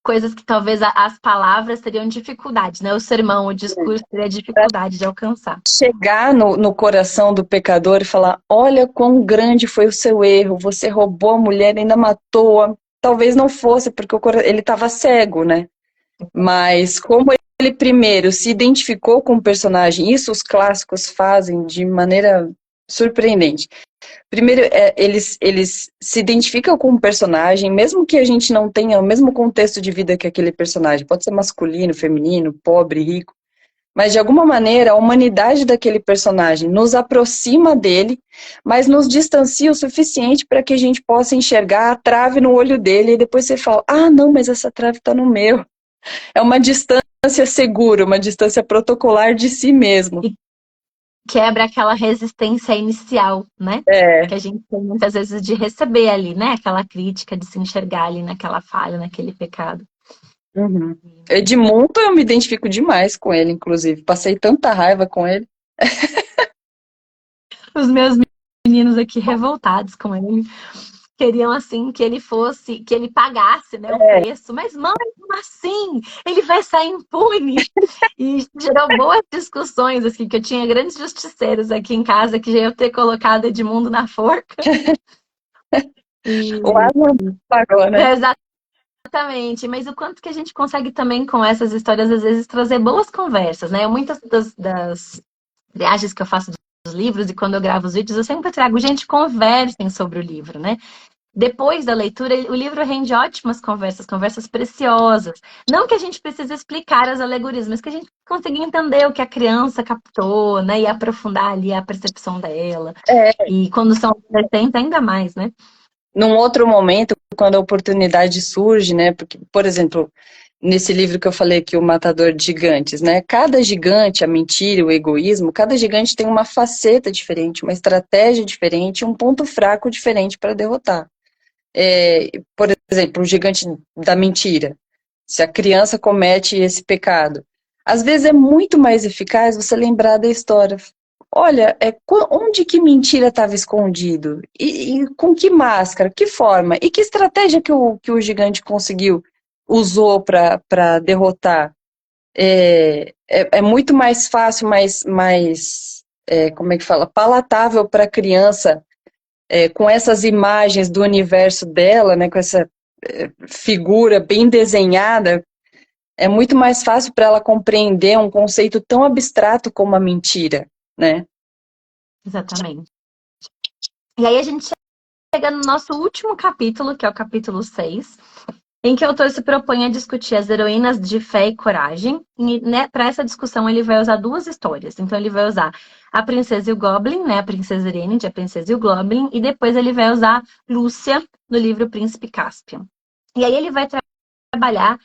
coisas que talvez as palavras teriam dificuldade, né? O sermão, o discurso teria dificuldade de alcançar. Chegar no coração do pecador e falar, olha quão grande foi o seu erro, você roubou a mulher e ainda matou-a. Talvez não fosse, porque ele estava cego, né? Mas como ele primeiro se identificou com o personagem, isso os clássicos fazem de maneira surpreendente. Primeiro, eles se identificam com o personagem, mesmo que a gente não tenha o mesmo contexto de vida que aquele personagem. Pode ser masculino, feminino, pobre, rico. Mas, de alguma maneira, a humanidade daquele personagem nos aproxima dele, mas nos distancia o suficiente para que a gente possa enxergar a trave no olho dele. E depois você fala, ah, não, mas essa trave está no meu. É uma distância segura, uma distância protocolar de si mesmo. quebra aquela resistência inicial, né? Que É. a gente tem muitas vezes de receber ali, né? Aquela crítica, de se enxergar ali naquela falha, naquele pecado. Uhum. Edmundo, eu me identifico demais com ele, inclusive. Passei tanta raiva com ele. Os meus meninos aqui revoltados com ele, queriam assim que ele fosse, que ele pagasse, né, o preço. Mas mãe, como assim? Ele vai sair impune? E gerou boas discussões, assim, que eu tinha grandes justiceiros aqui em casa que já iam ter colocado Edmundo na forca. O E Aslan pagou, né? é, exatamente, mas o quanto que a gente consegue também com essas histórias, às vezes, trazer boas conversas, né? Muitas das viagens que eu faço dos livros e quando eu gravo os vídeos, eu sempre trago, gente, conversem sobre o livro, né? Depois da leitura, o livro rende ótimas conversas, conversas preciosas. Não que a gente precise explicar as alegorias, mas que a gente consiga entender o que a criança captou, né? E aprofundar ali a percepção dela. É, E quando são adolescentes, ainda mais, né? num outro momento, quando a oportunidade surge, né? Porque, por exemplo, nesse livro que eu falei aqui, O Matador de Gigantes, né? Cada gigante, a mentira, o egoísmo, cada gigante tem uma faceta diferente, uma estratégia diferente, um ponto fraco diferente para derrotar. Por exemplo, o gigante da mentira. Se a criança comete esse pecado, às vezes é muito mais eficaz você lembrar da história. Olha, onde que mentira estava escondido? E com que máscara? Que forma? E que estratégia que o gigante conseguiu, usou para derrotar? É muito mais fácil, como é que fala? Palatável para a criança, com essas imagens do universo dela, né, com essa figura bem desenhada, é muito mais fácil para ela compreender um conceito tão abstrato como a mentira, né? Exatamente. E aí a gente chega no nosso último capítulo, que é o capítulo 6, em que o autor se propõe a discutir as heroínas de fé e coragem. E, né, para essa discussão, ele vai usar duas histórias. Então, ele vai usar a Princesa e o Goblin, né, a Princesa Irene, de A Princesa e o Goblin, e depois ele vai usar Lúcia, no livro Príncipe Caspian. E aí ele vai trabalhar,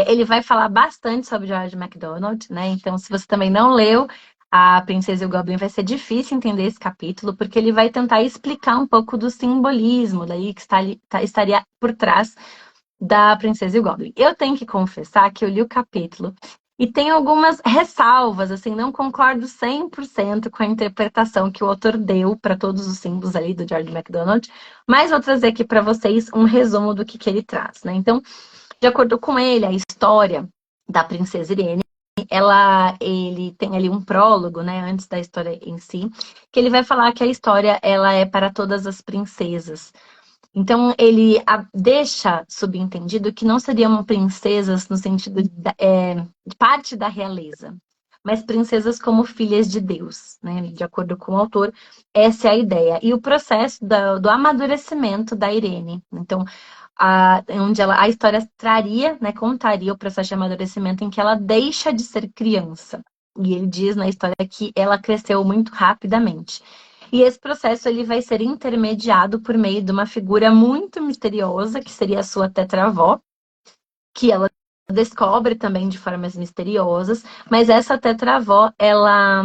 ele vai falar bastante sobre George MacDonald, né? Então, se você também não leu A Princesa e o Goblin, vai ser difícil entender esse capítulo, porque ele vai tentar explicar um pouco do simbolismo daí que estaria por trás da Princesa e o Goblin. Eu tenho que confessar que eu li o capítulo e tem algumas ressalvas, assim, não concordo 100% com a interpretação que o autor deu para todos os símbolos ali do George MacDonald, mas vou trazer aqui para vocês um resumo do que ele traz, né? Então, de acordo com ele, a história da Princesa Irene, ele tem ali um prólogo, né, antes da história em si, que ele vai falar que a história ela é para todas as princesas. Então, ele deixa subentendido que não seriam princesas no sentido de parte da realeza, mas princesas como filhas de Deus, né? De acordo com o autor, essa é a ideia. E o processo do amadurecimento da Irene. Então, onde a história traria, né, contaria o processo de amadurecimento em que ela deixa de ser criança. E ele diz na história que ela cresceu muito rapidamente. E esse processo ele vai ser intermediado por meio de uma figura muito misteriosa, que seria a sua tetravó, que ela descobre também de formas misteriosas, mas essa tetravó, ela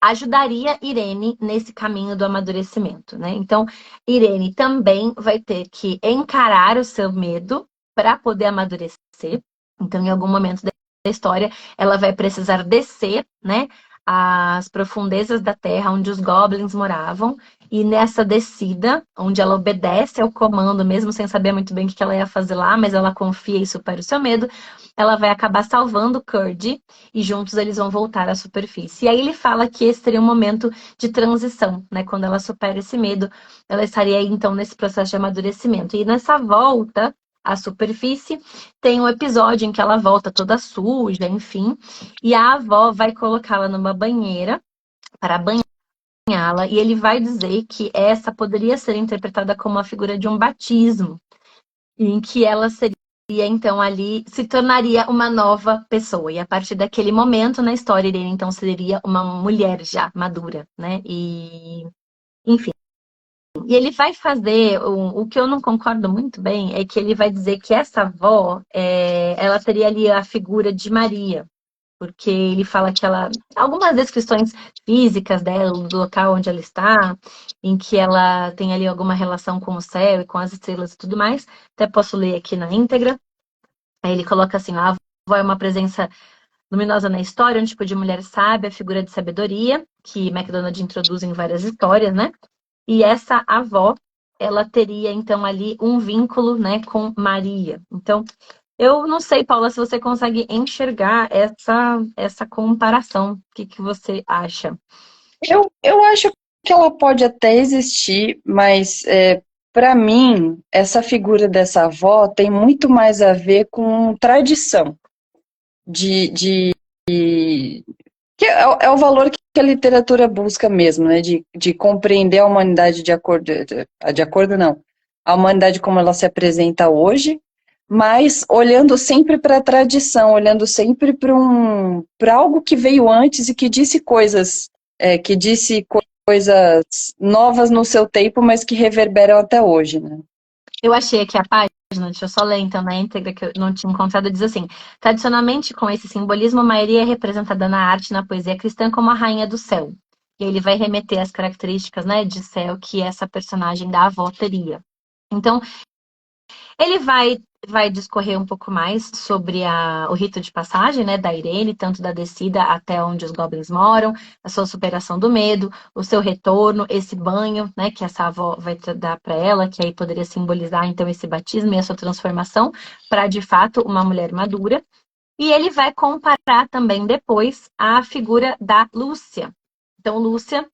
ajudaria Irene nesse caminho do amadurecimento, né? Então, Irene também vai ter que encarar o seu medo para poder amadurecer. Então, em algum momento da história, ela vai precisar descer, né, as profundezas da terra onde os goblins moravam, e nessa descida, onde ela obedece ao comando, mesmo sem saber muito bem o que ela ia fazer lá, mas ela confia e supera o seu medo, ela vai acabar salvando Curdy e juntos eles vão voltar à superfície. E aí ele fala que esse seria um momento de transição, né? Quando ela supera esse medo, ela estaria aí, então nesse processo de amadurecimento. E nessa volta à superfície, tem um episódio em que ela volta toda suja, enfim, e a avó vai colocá-la numa banheira para banhá-la, e ele vai dizer que essa poderia ser interpretada como a figura de um batismo, em que ela seria então ali se tornaria uma nova pessoa. E a partir daquele momento na história, Irene então seria uma mulher já madura, né? E enfim. E ele vai fazer o que eu não concordo muito bem é que ele vai dizer que essa avó ela teria ali a figura de Maria. porque ele fala que ela, algumas descrições físicas dela, do local onde ela está, em que ela tem ali alguma relação com o céu e com as estrelas e tudo mais. Até posso ler aqui na íntegra. Aí ele coloca assim: a avó é uma presença luminosa na história, um tipo de mulher sábia, figura de sabedoria, que MacDonald introduz em várias histórias, né? E essa avó, ela teria então ali um vínculo, né, com Maria. Então, eu não sei, Paula, se você consegue enxergar essa comparação. O que que você acha? Eu acho que ela pode até existir, mas para mim, essa figura dessa avó tem muito mais a ver com tradição, de que é o valor que a literatura busca mesmo, né? De compreender a humanidade de acordo não, a humanidade como ela se apresenta hoje, mas olhando sempre para a tradição, olhando sempre para algo que veio antes e que disse coisas, que disse coisas novas no seu tempo, mas que reverberam até hoje, né? Eu achei aqui a página, deixa eu só ler então na íntegra que eu não tinha encontrado, diz assim: tradicionalmente, com esse simbolismo, Maria é representada na arte e na poesia cristã como a rainha do céu. E ele vai remeter às características, né, de céu que essa personagem da avó teria. Então, ele vai discorrer um pouco mais sobre o rito de passagem, né, da Irene, tanto da descida até onde os goblins moram, a sua superação do medo, o seu retorno, esse banho, né, que essa avó vai dar para ela, que aí poderia simbolizar então esse batismo e a sua transformação para de fato uma mulher madura. E ele vai comparar também depois a figura da Lúcia. Então, Lúcia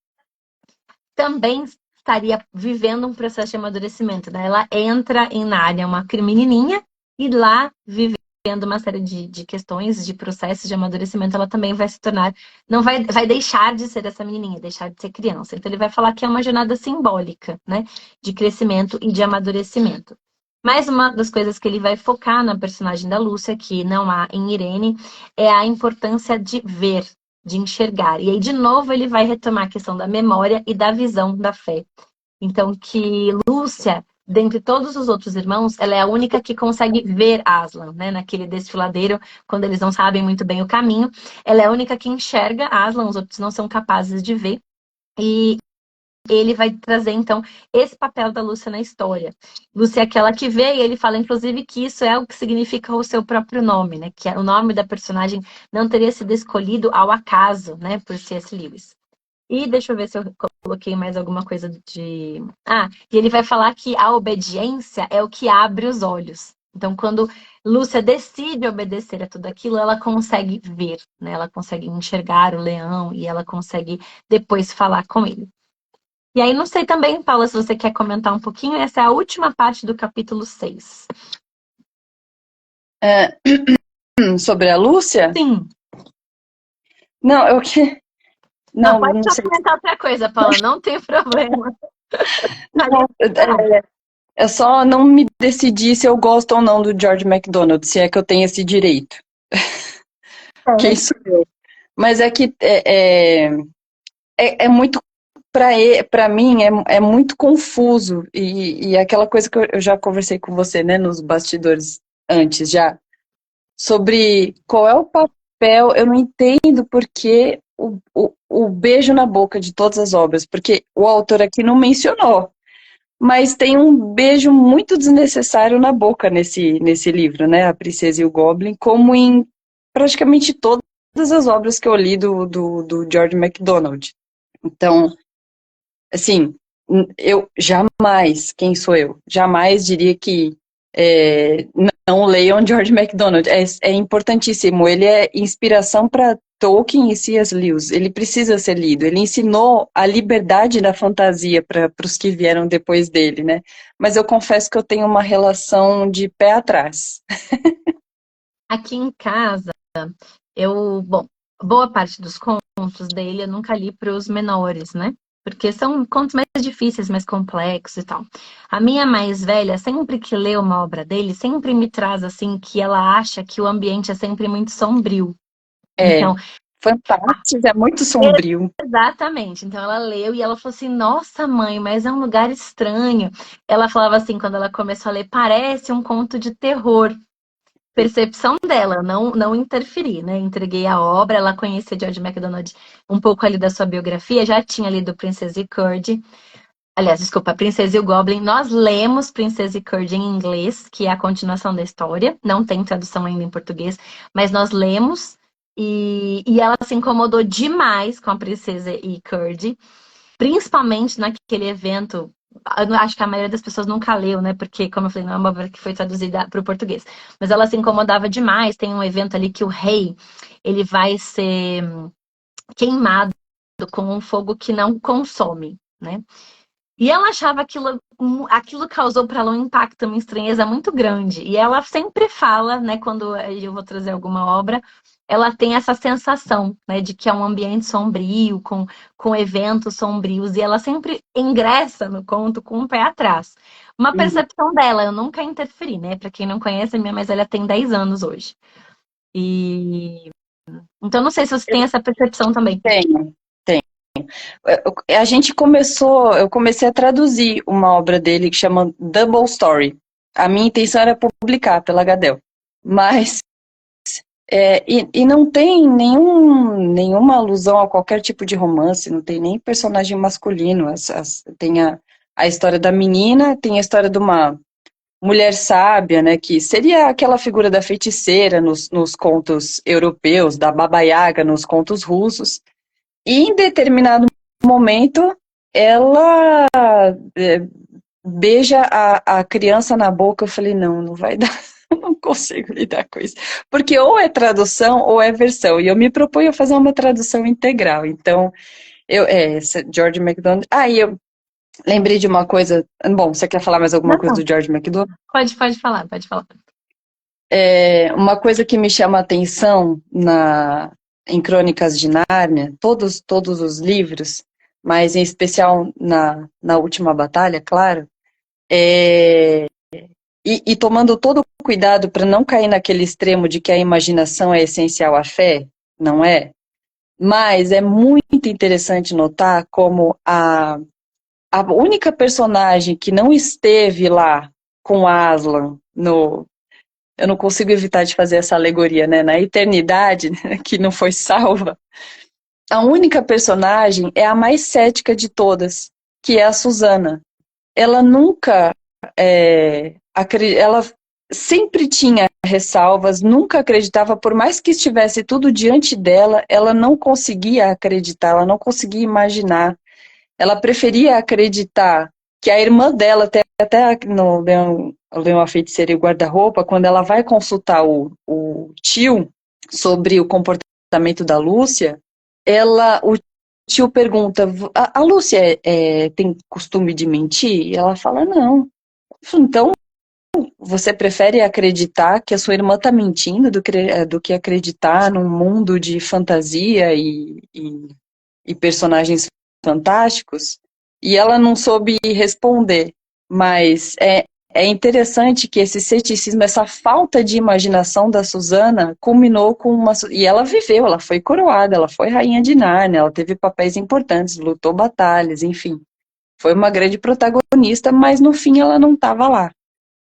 também estaria vivendo um processo de amadurecimento, né? Ela entra em Nárnia, uma menininha, e lá, vivendo uma série de questões, de processos de amadurecimento, ela também vai se tornar, não vai deixar de ser essa menininha, deixar de ser criança. Então ele vai falar que é uma jornada simbólica, né? De crescimento e de amadurecimento. Mais uma das coisas que ele vai focar na personagem da Lúcia, que não há em Irene, é a importância de ver, de enxergar. E aí, de novo, ele vai retomar a questão da memória e da visão da fé. Então, que Lúcia, dentre todos os outros irmãos, ela é a única que consegue ver Aslan, né? Naquele desfiladeiro, quando eles não sabem muito bem o caminho. Ela é a única que enxerga Aslan, os outros não são capazes de ver. E ele vai trazer, então, esse papel da Lúcia na história. Lúcia é aquela que vê, e ele fala, inclusive, que isso é o que significa o seu próprio nome, né? Que o nome da personagem não teria sido escolhido ao acaso, né? Por C.S. Lewis. E deixa eu ver se eu coloquei mais alguma coisa de... e ele vai falar que a obediência é o que abre os olhos. Então, quando Lúcia decide obedecer a tudo aquilo, ela consegue ver, né? Ela consegue enxergar o leão e ela consegue depois falar com ele. E aí, não sei também, Paula, se você quer comentar um pouquinho, essa é a última parte do capítulo 6. Sobre a Lúcia? Sim. Não, eu que. Não, Não, pode não só sei. comentar outra coisa, Paula, não tem problema. Ali, Não, eu só não me decidi se eu gosto ou não do George MacDonald, se é que eu tenho esse direito. Quem sou eu? Mas é que é muito para mim é muito confuso e aquela coisa que eu já conversei com você, né, nos bastidores antes já sobre qual é o papel. Eu não entendo porque o beijo na boca de todas as obras, porque o autor aqui não mencionou, mas tem um beijo muito desnecessário na boca nesse livro, né, A Princesa e o Goblin, como em praticamente todas as obras que eu li do George MacDonald. Então, assim, eu jamais, quem sou eu? Jamais diria que não leiam George MacDonald. É importantíssimo. Ele é inspiração para Tolkien e C.S. Lewis. Ele precisa ser lido. Ele ensinou a liberdade da fantasia para os que vieram depois dele, né? Mas eu confesso que eu tenho uma relação de pé atrás. aqui em casa, bom, boa parte dos contos dele eu nunca li para os menores, né? Porque são contos mais difíceis, mais complexos e tal. A minha mais velha, sempre que lê uma obra dele, sempre me traz assim que ela acha que o ambiente é sempre muito sombrio. É, Então, fantástico, é muito sombrio. exatamente. Então ela leu e ela falou assim: Nossa, mãe, mas é um lugar estranho. Ela falava assim, quando ela começou a ler, parece um conto de terror. percepção dela, eu não interferi, né? Entreguei a obra, ela conhecia George MacDonald um pouco ali da sua biografia, já tinha lido Princesa e Curd. Aliás, desculpa, Princesa e o Goblin. Nós lemos Princesa e Curd em inglês, que é a continuação da história. Não tem tradução ainda em português, mas nós lemos. E ela se incomodou demais com a Princesa e Curd, principalmente naquele evento. Eu acho que a maioria das pessoas nunca leu, né? Porque, como eu falei, não é uma obra que foi traduzida para o português. Mas ela se incomodava demais. Tem um evento ali que o rei ele vai ser queimado com um fogo que não consome, né? E ela achava aquilo causou para ela um impacto, uma estranheza muito grande. E ela sempre fala, né, quando eu vou trazer alguma obra, ela tem essa sensação, né, de que é um ambiente sombrio, com eventos sombrios, e ela sempre ingressa no conto com um pé atrás. Uma Uhum. percepção dela, eu nunca interferi, né? Para quem não conhece, a minha mais velha tem 10 anos hoje. E então não sei se você tem essa percepção também. Tenho. Eu comecei a traduzir uma obra dele que chama Double Story. A minha intenção era publicar pela Gadel. Mas, e não tem nenhuma alusão a qualquer tipo de romance, não tem nem personagem masculino. Tem a história da menina, tem a história de uma mulher sábia, né, que seria aquela figura da feiticeira nos contos europeus, da Baba Yaga nos contos russos. E em determinado momento, ela é, beija a criança na boca. Eu falei, não vai dar, eu não consigo lidar com isso. Porque ou é tradução ou é versão. E eu me proponho a fazer uma tradução integral. Então, George MacDonald. E eu lembrei de uma coisa. Bom, você quer falar mais alguma Não, coisa do George MacDonald? pode falar, pode falar. Uma coisa que me chama a atenção em Crônicas de Nárnia, todos os livros, mas em especial na Última Batalha, claro, e tomando todo o cuidado para não cair naquele extremo de que a imaginação é essencial à fé, não é? Mas é muito interessante notar como a única personagem que não esteve lá com Aslan eu não consigo evitar de fazer essa alegoria, né? Na eternidade, né, que não foi salva, a única personagem é a mais cética de todas, que é a Susana. Ela nunca, ela sempre tinha ressalvas, nunca acreditava, por mais que estivesse tudo diante dela, ela não conseguia acreditar, ela não conseguia imaginar. Ela preferia acreditar que a irmã dela, até no Leão, a Feiticeira e o Guarda-Roupa, quando ela vai consultar o tio sobre o comportamento da Lúcia, o tio pergunta, a Lúcia tem costume de mentir? E ela fala, não. Então, você prefere acreditar que a sua irmã está mentindo do que acreditar num mundo de fantasia e personagens fantásticos? E ela não soube responder, mas é interessante que esse ceticismo, essa falta de imaginação da Susana culminou com e ela viveu, ela foi coroada, ela foi rainha de Nárnia, ela teve papéis importantes, lutou batalhas, enfim, foi uma grande protagonista, mas no fim ela não estava lá.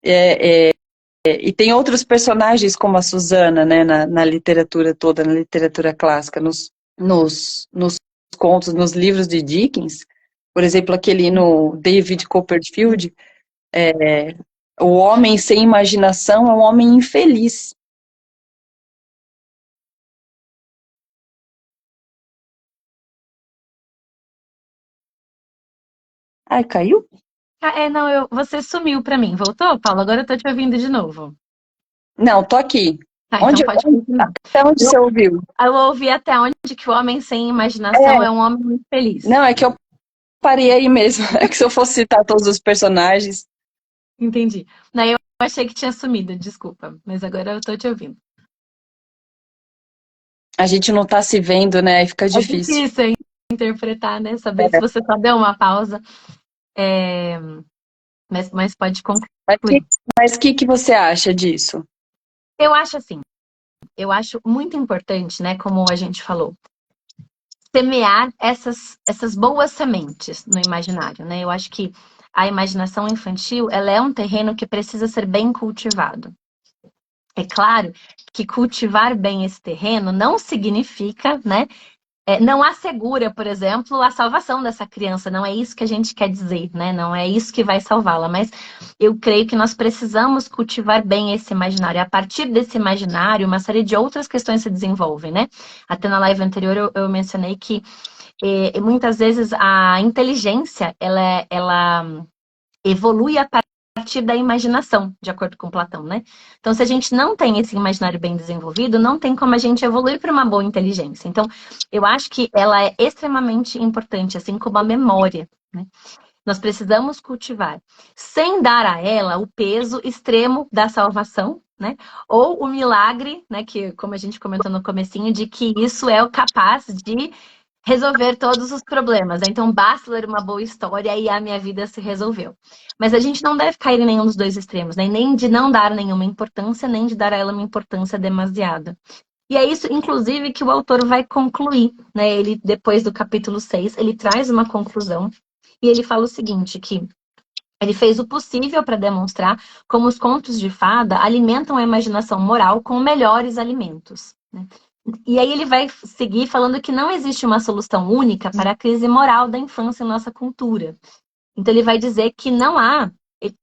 E tem outros personagens como a Susana, né, na literatura toda, na literatura clássica, nos contos, nos livros de Dickens, por exemplo, aquele no David Copperfield, o homem sem imaginação é um homem infeliz. Ai, caiu? Não, você sumiu pra mim. Voltou, Paulo? Agora eu tô te ouvindo de novo. Não, tô aqui. Tá, então pode continuar. Até onde Eu, você ouviu? eu ouvi até onde que o homem sem imaginação é um homem muito feliz. Não, é que eu parei aí mesmo. É que se eu fosse citar todos os personagens, Entendi. Daí eu achei que tinha sumido, desculpa. Mas agora eu tô te ouvindo. a gente não tá se vendo, né? Aí fica É difícil. difícil interpretar, né? Saber se você só deu uma pausa. É, mas pode Mas concluir. o que você acha disso? Eu acho assim, eu acho muito importante, né? Como a gente falou, semear essas boas sementes no imaginário, né? Eu acho que a imaginação infantil, ela é um terreno que precisa ser bem cultivado. É claro que cultivar bem esse terreno não significa, né, não assegura, por exemplo, a salvação dessa criança. Não é isso que a gente quer dizer, né? Não é isso que vai salvá-la. Mas eu creio que nós precisamos cultivar bem esse imaginário. A partir desse imaginário, uma série de outras questões se desenvolvem, né? Até na live anterior eu mencionei que muitas vezes a inteligência ela evolui a partir da imaginação, de acordo com Platão, né? Então, se a gente não tem esse imaginário bem desenvolvido, não tem como a gente evoluir para uma boa inteligência. Então, eu acho que ela é extremamente importante, assim como a memória, né? Nós precisamos cultivar, sem dar a ela o peso extremo da salvação, né? Ou o milagre, né? Que, como a gente comentou no comecinho, de que isso é o capaz de resolver todos os problemas. Então, basta ler uma boa história e a minha vida se resolveu. Mas a gente não deve cair em nenhum dos dois extremos, né? Nem de não dar nenhuma importância, nem de dar a ela uma importância demasiada. E é isso, inclusive, que o autor vai concluir, né? Ele, depois do capítulo 6, ele traz uma conclusão e ele fala o seguinte, que ele fez o possível para demonstrar como os contos de fada alimentam a imaginação moral com melhores alimentos, né? E aí ele vai seguir falando que não existe uma solução única para a crise moral da infância em nossa cultura. Então ele vai dizer que não há,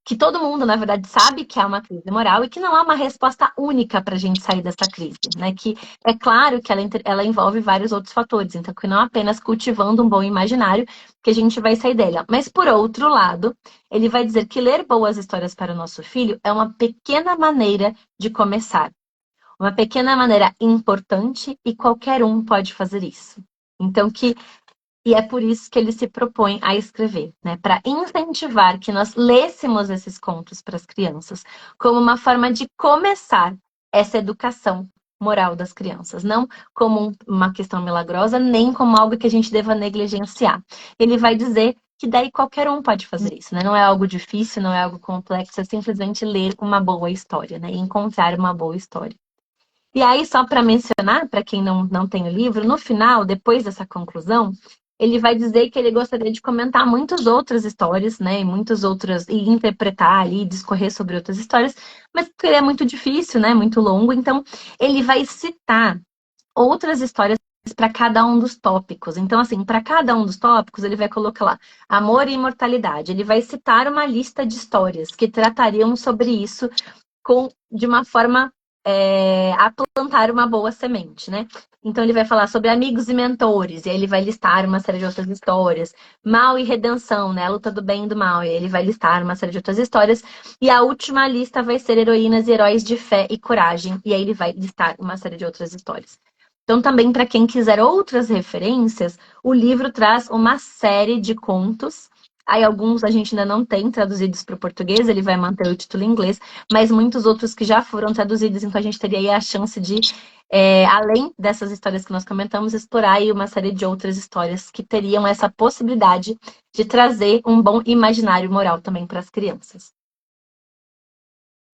que todo mundo, na verdade, sabe que há uma crise moral e que não há uma resposta única para a gente sair dessa crise, né? Que é claro que ela envolve vários outros fatores, então que não apenas cultivando um bom imaginário que a gente vai sair dela. Mas por outro lado, ele vai dizer que ler boas histórias para o nosso filho é uma pequena maneira de começar. Uma pequena maneira importante e qualquer um pode fazer isso. Então, e é por isso que ele se propõe a escrever, né? Para incentivar que nós lêssemos esses contos para as crianças, como uma forma de começar essa educação moral das crianças, não como uma questão milagrosa, nem como algo que a gente deva negligenciar. Ele vai dizer que daí qualquer um pode fazer isso, né? Não é algo difícil, não é algo complexo, é simplesmente ler uma boa história, né? E encontrar uma boa história. E aí, só para mencionar, para quem não tem o livro, no final, depois dessa conclusão, ele vai dizer que ele gostaria de comentar muitas outras histórias, né? E muitas outras, e interpretar ali, discorrer sobre outras histórias, mas porque é muito difícil, né? Muito longo, então ele vai citar outras histórias para cada um dos tópicos. Então, assim, para cada um dos tópicos, ele vai colocar lá amor e imortalidade. Ele vai citar uma lista de histórias que tratariam sobre isso de uma forma a plantar uma boa semente, né? Então ele vai falar sobre amigos e mentores, e aí ele vai listar uma série de outras histórias. Mal e redenção, né? A luta do bem e do mal, e aí ele vai listar uma série de outras histórias. E a última lista vai ser heroínas e heróis de fé e coragem, e aí ele vai listar uma série de outras histórias. Então também para quem quiser outras referências, o livro traz uma série de contos. Aí alguns a gente ainda não tem traduzidos para o português, ele vai manter o título em inglês, mas muitos outros que já foram traduzidos, então a gente teria aí a chance de, além dessas histórias que nós comentamos, explorar aí uma série de outras histórias que teriam essa possibilidade de trazer um bom imaginário moral também para as crianças.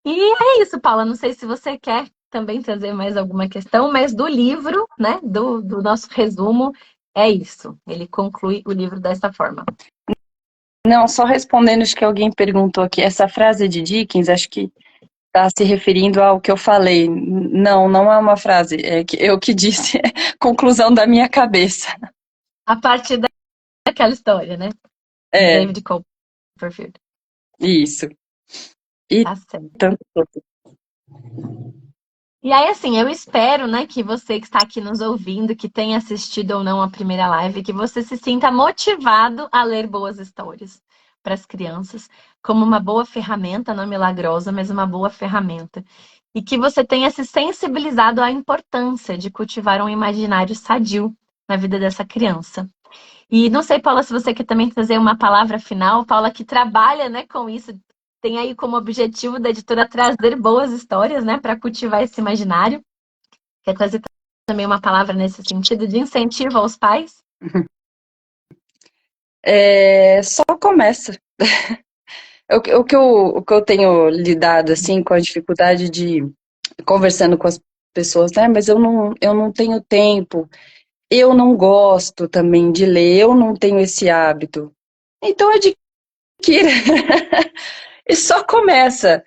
E é isso, Paula. Não sei se você quer também trazer mais alguma questão, mas do livro, né, do nosso resumo, é isso. Ele conclui o livro dessa forma. Não, só respondendo, acho que alguém perguntou aqui, essa frase de Dickens, acho que está se referindo ao que eu falei. Não, não é uma frase, é que eu que disse, conclusão da minha cabeça. A partir daquela história, né? É, David Copperfield. isso. E Tá certo. tanto outro. E aí, assim, eu espero, né, que você que está aqui nos ouvindo, que tenha assistido ou não a primeira live, que você se sinta motivado a ler boas histórias para as crianças, como uma boa ferramenta, não milagrosa, mas uma boa ferramenta. E que você tenha se sensibilizado à importância de cultivar um imaginário sadio na vida dessa criança. E não sei, Paula, se você quer também trazer uma palavra final, Paula, que trabalha, né, com isso, tem aí como objetivo da editora trazer boas histórias, né, para cultivar esse imaginário. Quer trazer também uma palavra nesse sentido de incentivo aos pais? Só começa. O que eu tenho lidado, assim, com a dificuldade de conversando com as pessoas, né? Mas eu não tenho tempo, eu não gosto também de ler, eu não tenho esse hábito. Então adquira. E só começa.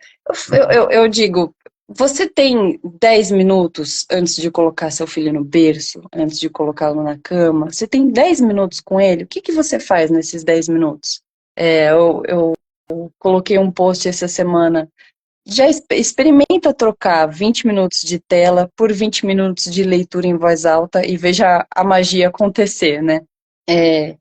Eu digo, Você tem 10 minutos antes de colocar seu filho no berço, antes de colocá-lo na cama? Você tem 10 minutos com ele? O que que você faz nesses 10 minutos? Eu coloquei um post essa semana. Já experimenta trocar 20 minutos de tela por 20 minutos de leitura em voz alta e veja a magia acontecer, né? É,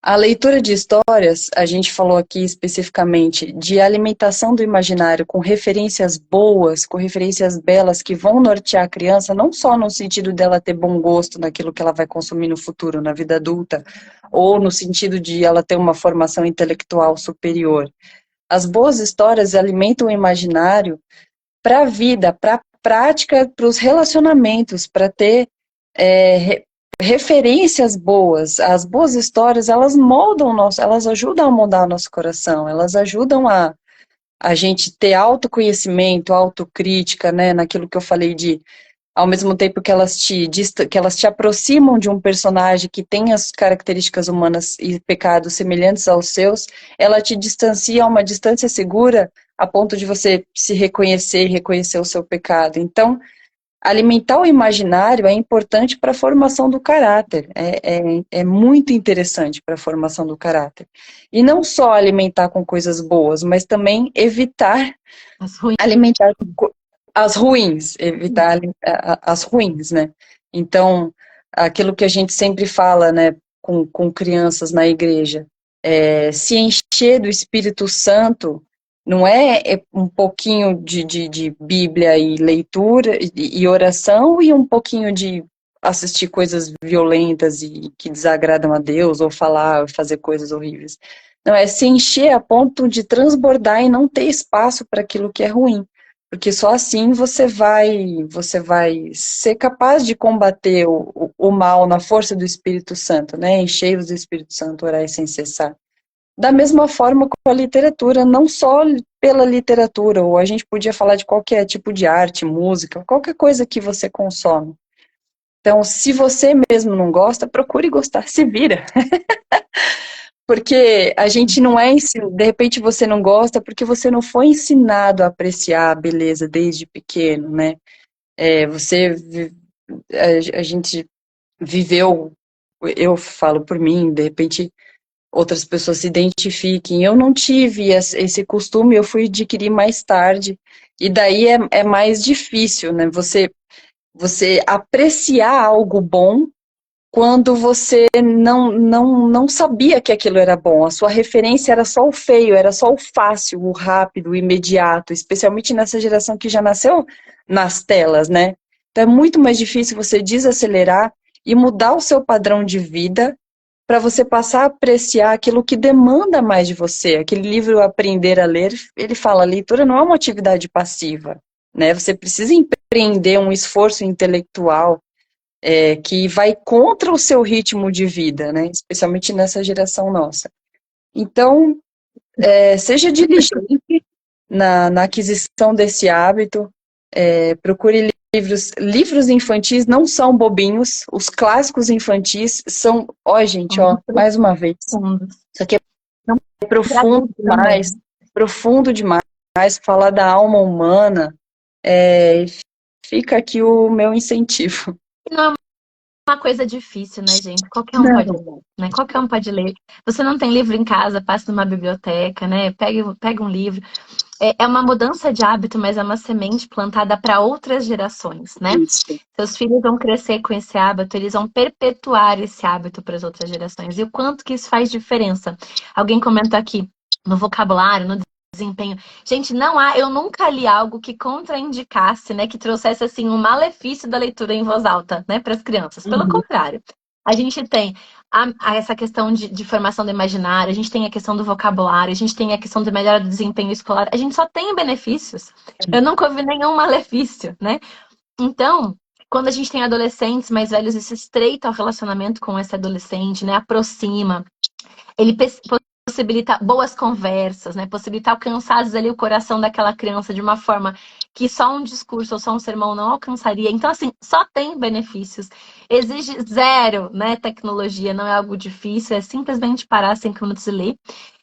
a leitura de histórias, a gente falou aqui especificamente de alimentação do imaginário com referências boas, com referências belas que vão nortear a criança, não só no sentido dela ter bom gosto naquilo que ela vai consumir no futuro, na vida adulta, ou no sentido de ela ter uma formação intelectual superior. As boas histórias alimentam o imaginário para a vida, para a prática, para os relacionamentos, para ter referências boas. As boas histórias, elas moldam o nosso, elas ajudam a moldar o nosso coração, elas ajudam a gente ter autoconhecimento, autocrítica, né, naquilo que eu falei de, ao mesmo tempo que elas te aproximam de um personagem que tem as características humanas e pecados semelhantes aos seus, ela te distancia a uma distância segura a ponto de você se reconhecer e reconhecer o seu pecado. Então, alimentar o imaginário é importante para a formação do caráter, é muito interessante para a formação do caráter. E não só alimentar com coisas boas, mas também evitar As ruínas. alimentar as ruins, evitar as ruins, né? Então, aquilo que a gente sempre fala, né, com crianças na igreja, se encher do Espírito Santo não é um pouquinho de Bíblia e leitura e oração e um pouquinho de assistir coisas violentas e que desagradam a Deus, ou falar, ou fazer coisas horríveis. Não, é se encher a ponto de transbordar e não ter espaço para aquilo que é ruim. Porque só assim você vai ser capaz de combater o mal na força do Espírito Santo, né? Enchei-vos do Espírito Santo, orai sem cessar. Da mesma forma com a literatura, não só pela literatura, ou a gente podia falar de qualquer tipo de arte, música, qualquer coisa que você consome. Então, se você mesmo não gosta, procure gostar, se vira. Porque a gente não é ensinado, de repente você não gosta porque você não foi ensinado a apreciar a beleza desde pequeno, né? A gente viveu, eu falo por mim, de repente outras pessoas se identifiquem. Eu não tive esse costume, eu fui adquirir mais tarde, e daí é mais difícil, né? Você apreciar algo bom quando você não sabia que aquilo era bom. A sua referência era só o feio, era só o fácil, o rápido, o imediato, especialmente nessa geração que já nasceu nas telas, né? Então é muito mais difícil você desacelerar e mudar o seu padrão de vida para você passar a apreciar aquilo que demanda mais de você. Aquele livro Aprender a Ler, ele fala, a leitura não é uma atividade passiva, né? Você precisa empreender um esforço intelectual que vai contra o seu ritmo de vida, né? Especialmente nessa geração nossa. Então, seja diligente na aquisição desse hábito, procure livros infantis não são bobinhos, os clássicos infantis são, ó gente, ó, mais uma vez, isso aqui é profundo demais, falar da alma humana, fica aqui o meu incentivo. Não é uma coisa difícil, né, gente? Qualquer um pode ler, né? Qualquer um pode ler. Você não tem livro em casa, passe numa biblioteca, né? Pega um livro. É uma mudança de hábito, mas é uma semente plantada para outras gerações, né? Isso. Seus filhos vão crescer com esse hábito, eles vão perpetuar esse hábito para as outras gerações. E o quanto que isso faz diferença? Alguém comentou aqui no vocabulário, no desempenho. Gente, eu nunca li algo que contraindicasse, né, que trouxesse assim um malefício da leitura em voz alta, né, para as crianças. Pelo contrário, a gente tem essa questão de formação do imaginário, a gente tem a questão do vocabulário, a gente tem a questão de melhora do desempenho escolar, a gente só tem benefícios. Eu nunca ouvi nenhum malefício, né? Então, quando a gente tem adolescentes mais velhos, isso estreita o relacionamento com esse adolescente, né? Aproxima. Ele possibilita boas conversas, né? Possibilita alcançar às vezes, ali o coração daquela criança de uma forma que só um discurso ou só um sermão não alcançaria. Então, assim, só tem benefícios. Exige zero, né? Tecnologia, não é algo difícil, é simplesmente parar 5 minutos e ler.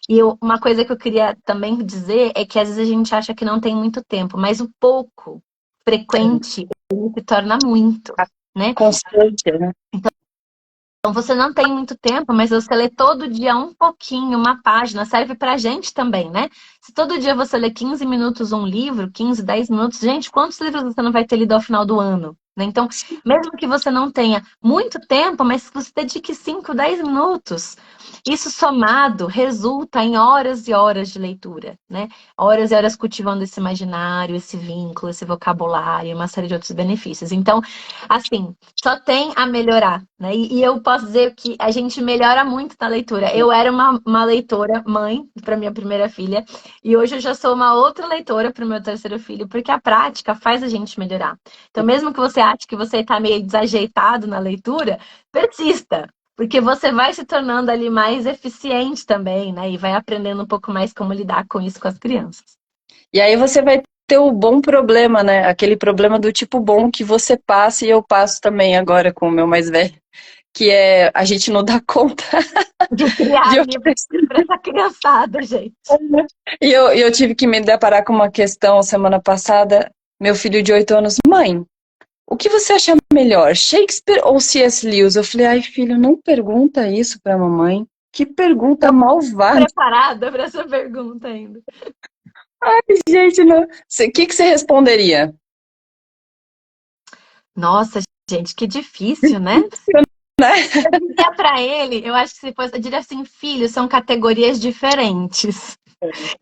E uma coisa que eu queria também dizer é que às vezes a gente acha que não tem muito tempo, mas o pouco frequente ele se torna muito, né? Constante, né? Então você não tem muito tempo, mas você lê todo dia um pouquinho, uma página, serve pra gente também, né? Se todo dia você lê 15 minutos um livro, 15, 10 minutos, gente, quantos livros você não vai ter lido ao final do ano? Né? Então, mesmo que você não tenha muito tempo, mas que você dedique 5, 10 minutos, isso somado resulta em horas e horas de leitura, né? Horas e horas cultivando esse imaginário, esse vínculo, esse vocabulário, uma série de outros benefícios. Então, assim, só tem a melhorar, né? E eu posso dizer que a gente melhora muito na leitura. Eu era uma leitora mãe para minha primeira filha, e hoje eu já sou uma outra leitora para o meu terceiro filho, porque a prática faz a gente melhorar. Então, mesmo que você ache que você está meio desajeitado na leitura, persista. Porque você vai se tornando ali mais eficiente também, né? E vai aprendendo um pouco mais como lidar com isso com as crianças. E aí você vai ter o bom problema, né? Aquele problema do tipo bom que você passa e eu passo também agora com o meu mais velho, que é a gente não dá conta De criar de livro para essa criançada, gente. E eu tive que me deparar com uma questão semana passada, meu filho de 8 anos, mãe, o que você acha melhor, Shakespeare ou C.S. Lewis? Eu falei, ai filho, não pergunta isso pra mamãe. Que pergunta malvada. Preparada para essa pergunta ainda. Gente, não. O que você responderia? Nossa, gente, que difícil, né? Né? Eu diria para ele, eu acho que se fosse, eu diria assim, filhos são categorias diferentes.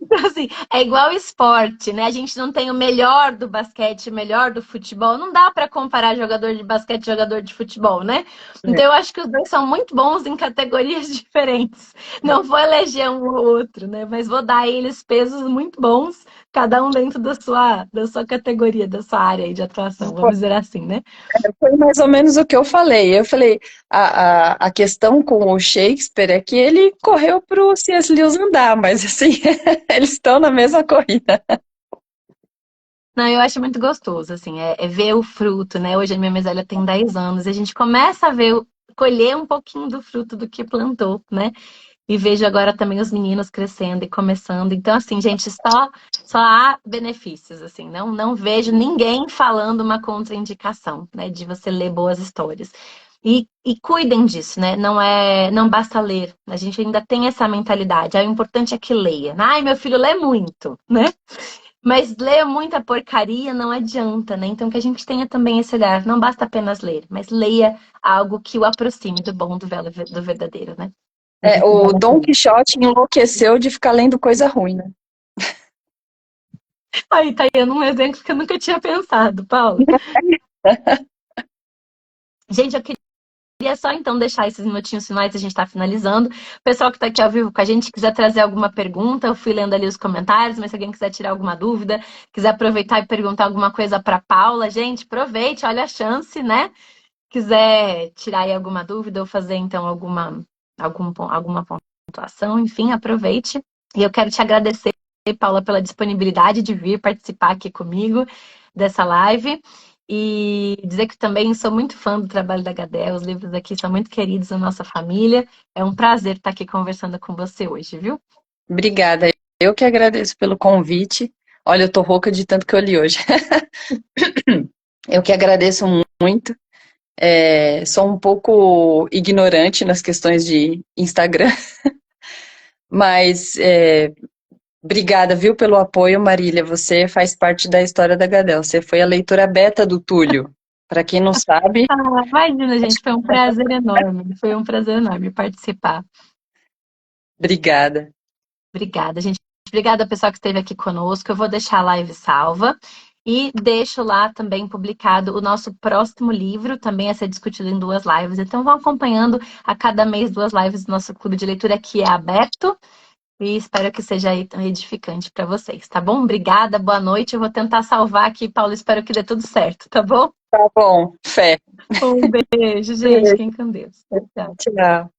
Então, assim, é igual esporte, né? A gente não tem o melhor do basquete, o melhor do futebol. Não dá para comparar jogador de basquete e jogador de futebol, né? Então, eu acho que os dois são muito bons em categorias diferentes. Não vou eleger um ou outro, né? Mas vou dar a eles pesos muito bons, cada um dentro da sua categoria, da sua área aí de atuação, vamos dizer assim, né? Foi mais ou menos o que eu falei. Eu falei, a questão com o Shakespeare é que ele correu pro C.S. Lewis andar, mas assim, eles estão na mesma corrida. Não, eu acho muito gostoso, assim, é ver o fruto, né? Hoje a minha mais velha tem 10 anos e a gente começa a ver, colher um pouquinho do fruto do que plantou, né? E vejo agora também os meninos crescendo e começando. Então, assim, gente, só há benefícios, assim. Não vejo ninguém falando uma contraindicação, né? De você ler boas histórias. E cuidem disso, né? Não basta ler. A gente ainda tem essa mentalidade. Ah, o importante é que leia. Ai, meu filho lê muito, né? Mas ler muita porcaria não adianta, né? Então que a gente tenha também esse olhar. Não basta apenas ler, mas leia algo que o aproxime do bom, do verdadeiro, né? É, o Dom Quixote enlouqueceu de ficar lendo coisa ruim, né? Aí tá aí um exemplo que eu nunca tinha pensado, Paula. Gente, eu queria só então deixar esses minutinhos finais, a gente tá finalizando. O pessoal que tá aqui ao vivo com a gente, quiser trazer alguma pergunta, eu fui lendo ali os comentários, mas se alguém quiser tirar alguma dúvida, quiser aproveitar e perguntar alguma coisa para Paula, gente, aproveite, olha a chance, né? Quiser tirar aí alguma dúvida ou fazer então alguma pontuação, enfim, aproveite. E eu quero te agradecer, Paula, pela disponibilidade de vir participar aqui comigo dessa live e dizer que também sou muito fã do trabalho da Gadel, os livros aqui são muito queridos na nossa família. É um prazer estar aqui conversando com você hoje, viu? Obrigada. Eu que agradeço pelo convite. Olha, eu tô rouca de tanto que eu li hoje. Eu que agradeço muito. Sou um pouco ignorante nas questões de Instagram, mas obrigada, viu, pelo apoio, Marília. Você faz parte da história da Gadel. Você foi a leitora beta do Túlio. Para quem não sabe, Ah, imagina, gente, foi um prazer enorme. Foi um prazer enorme participar. obrigada. Obrigada, gente. Obrigada, pessoal que esteve aqui conosco. Eu vou deixar a live salva e deixo lá também publicado o nosso próximo livro, também a ser discutido em 2 lives. Então, vão acompanhando a cada mês 2 lives do nosso clube de leitura, que é aberto. E espero que seja aí tão edificante para vocês, tá bom? Obrigada, boa noite. Eu vou tentar salvar aqui, Paulo. Espero que dê tudo certo, tá bom? Tá bom, fé. Um beijo, gente. Fiquem com Deus. Tchau. Tchau.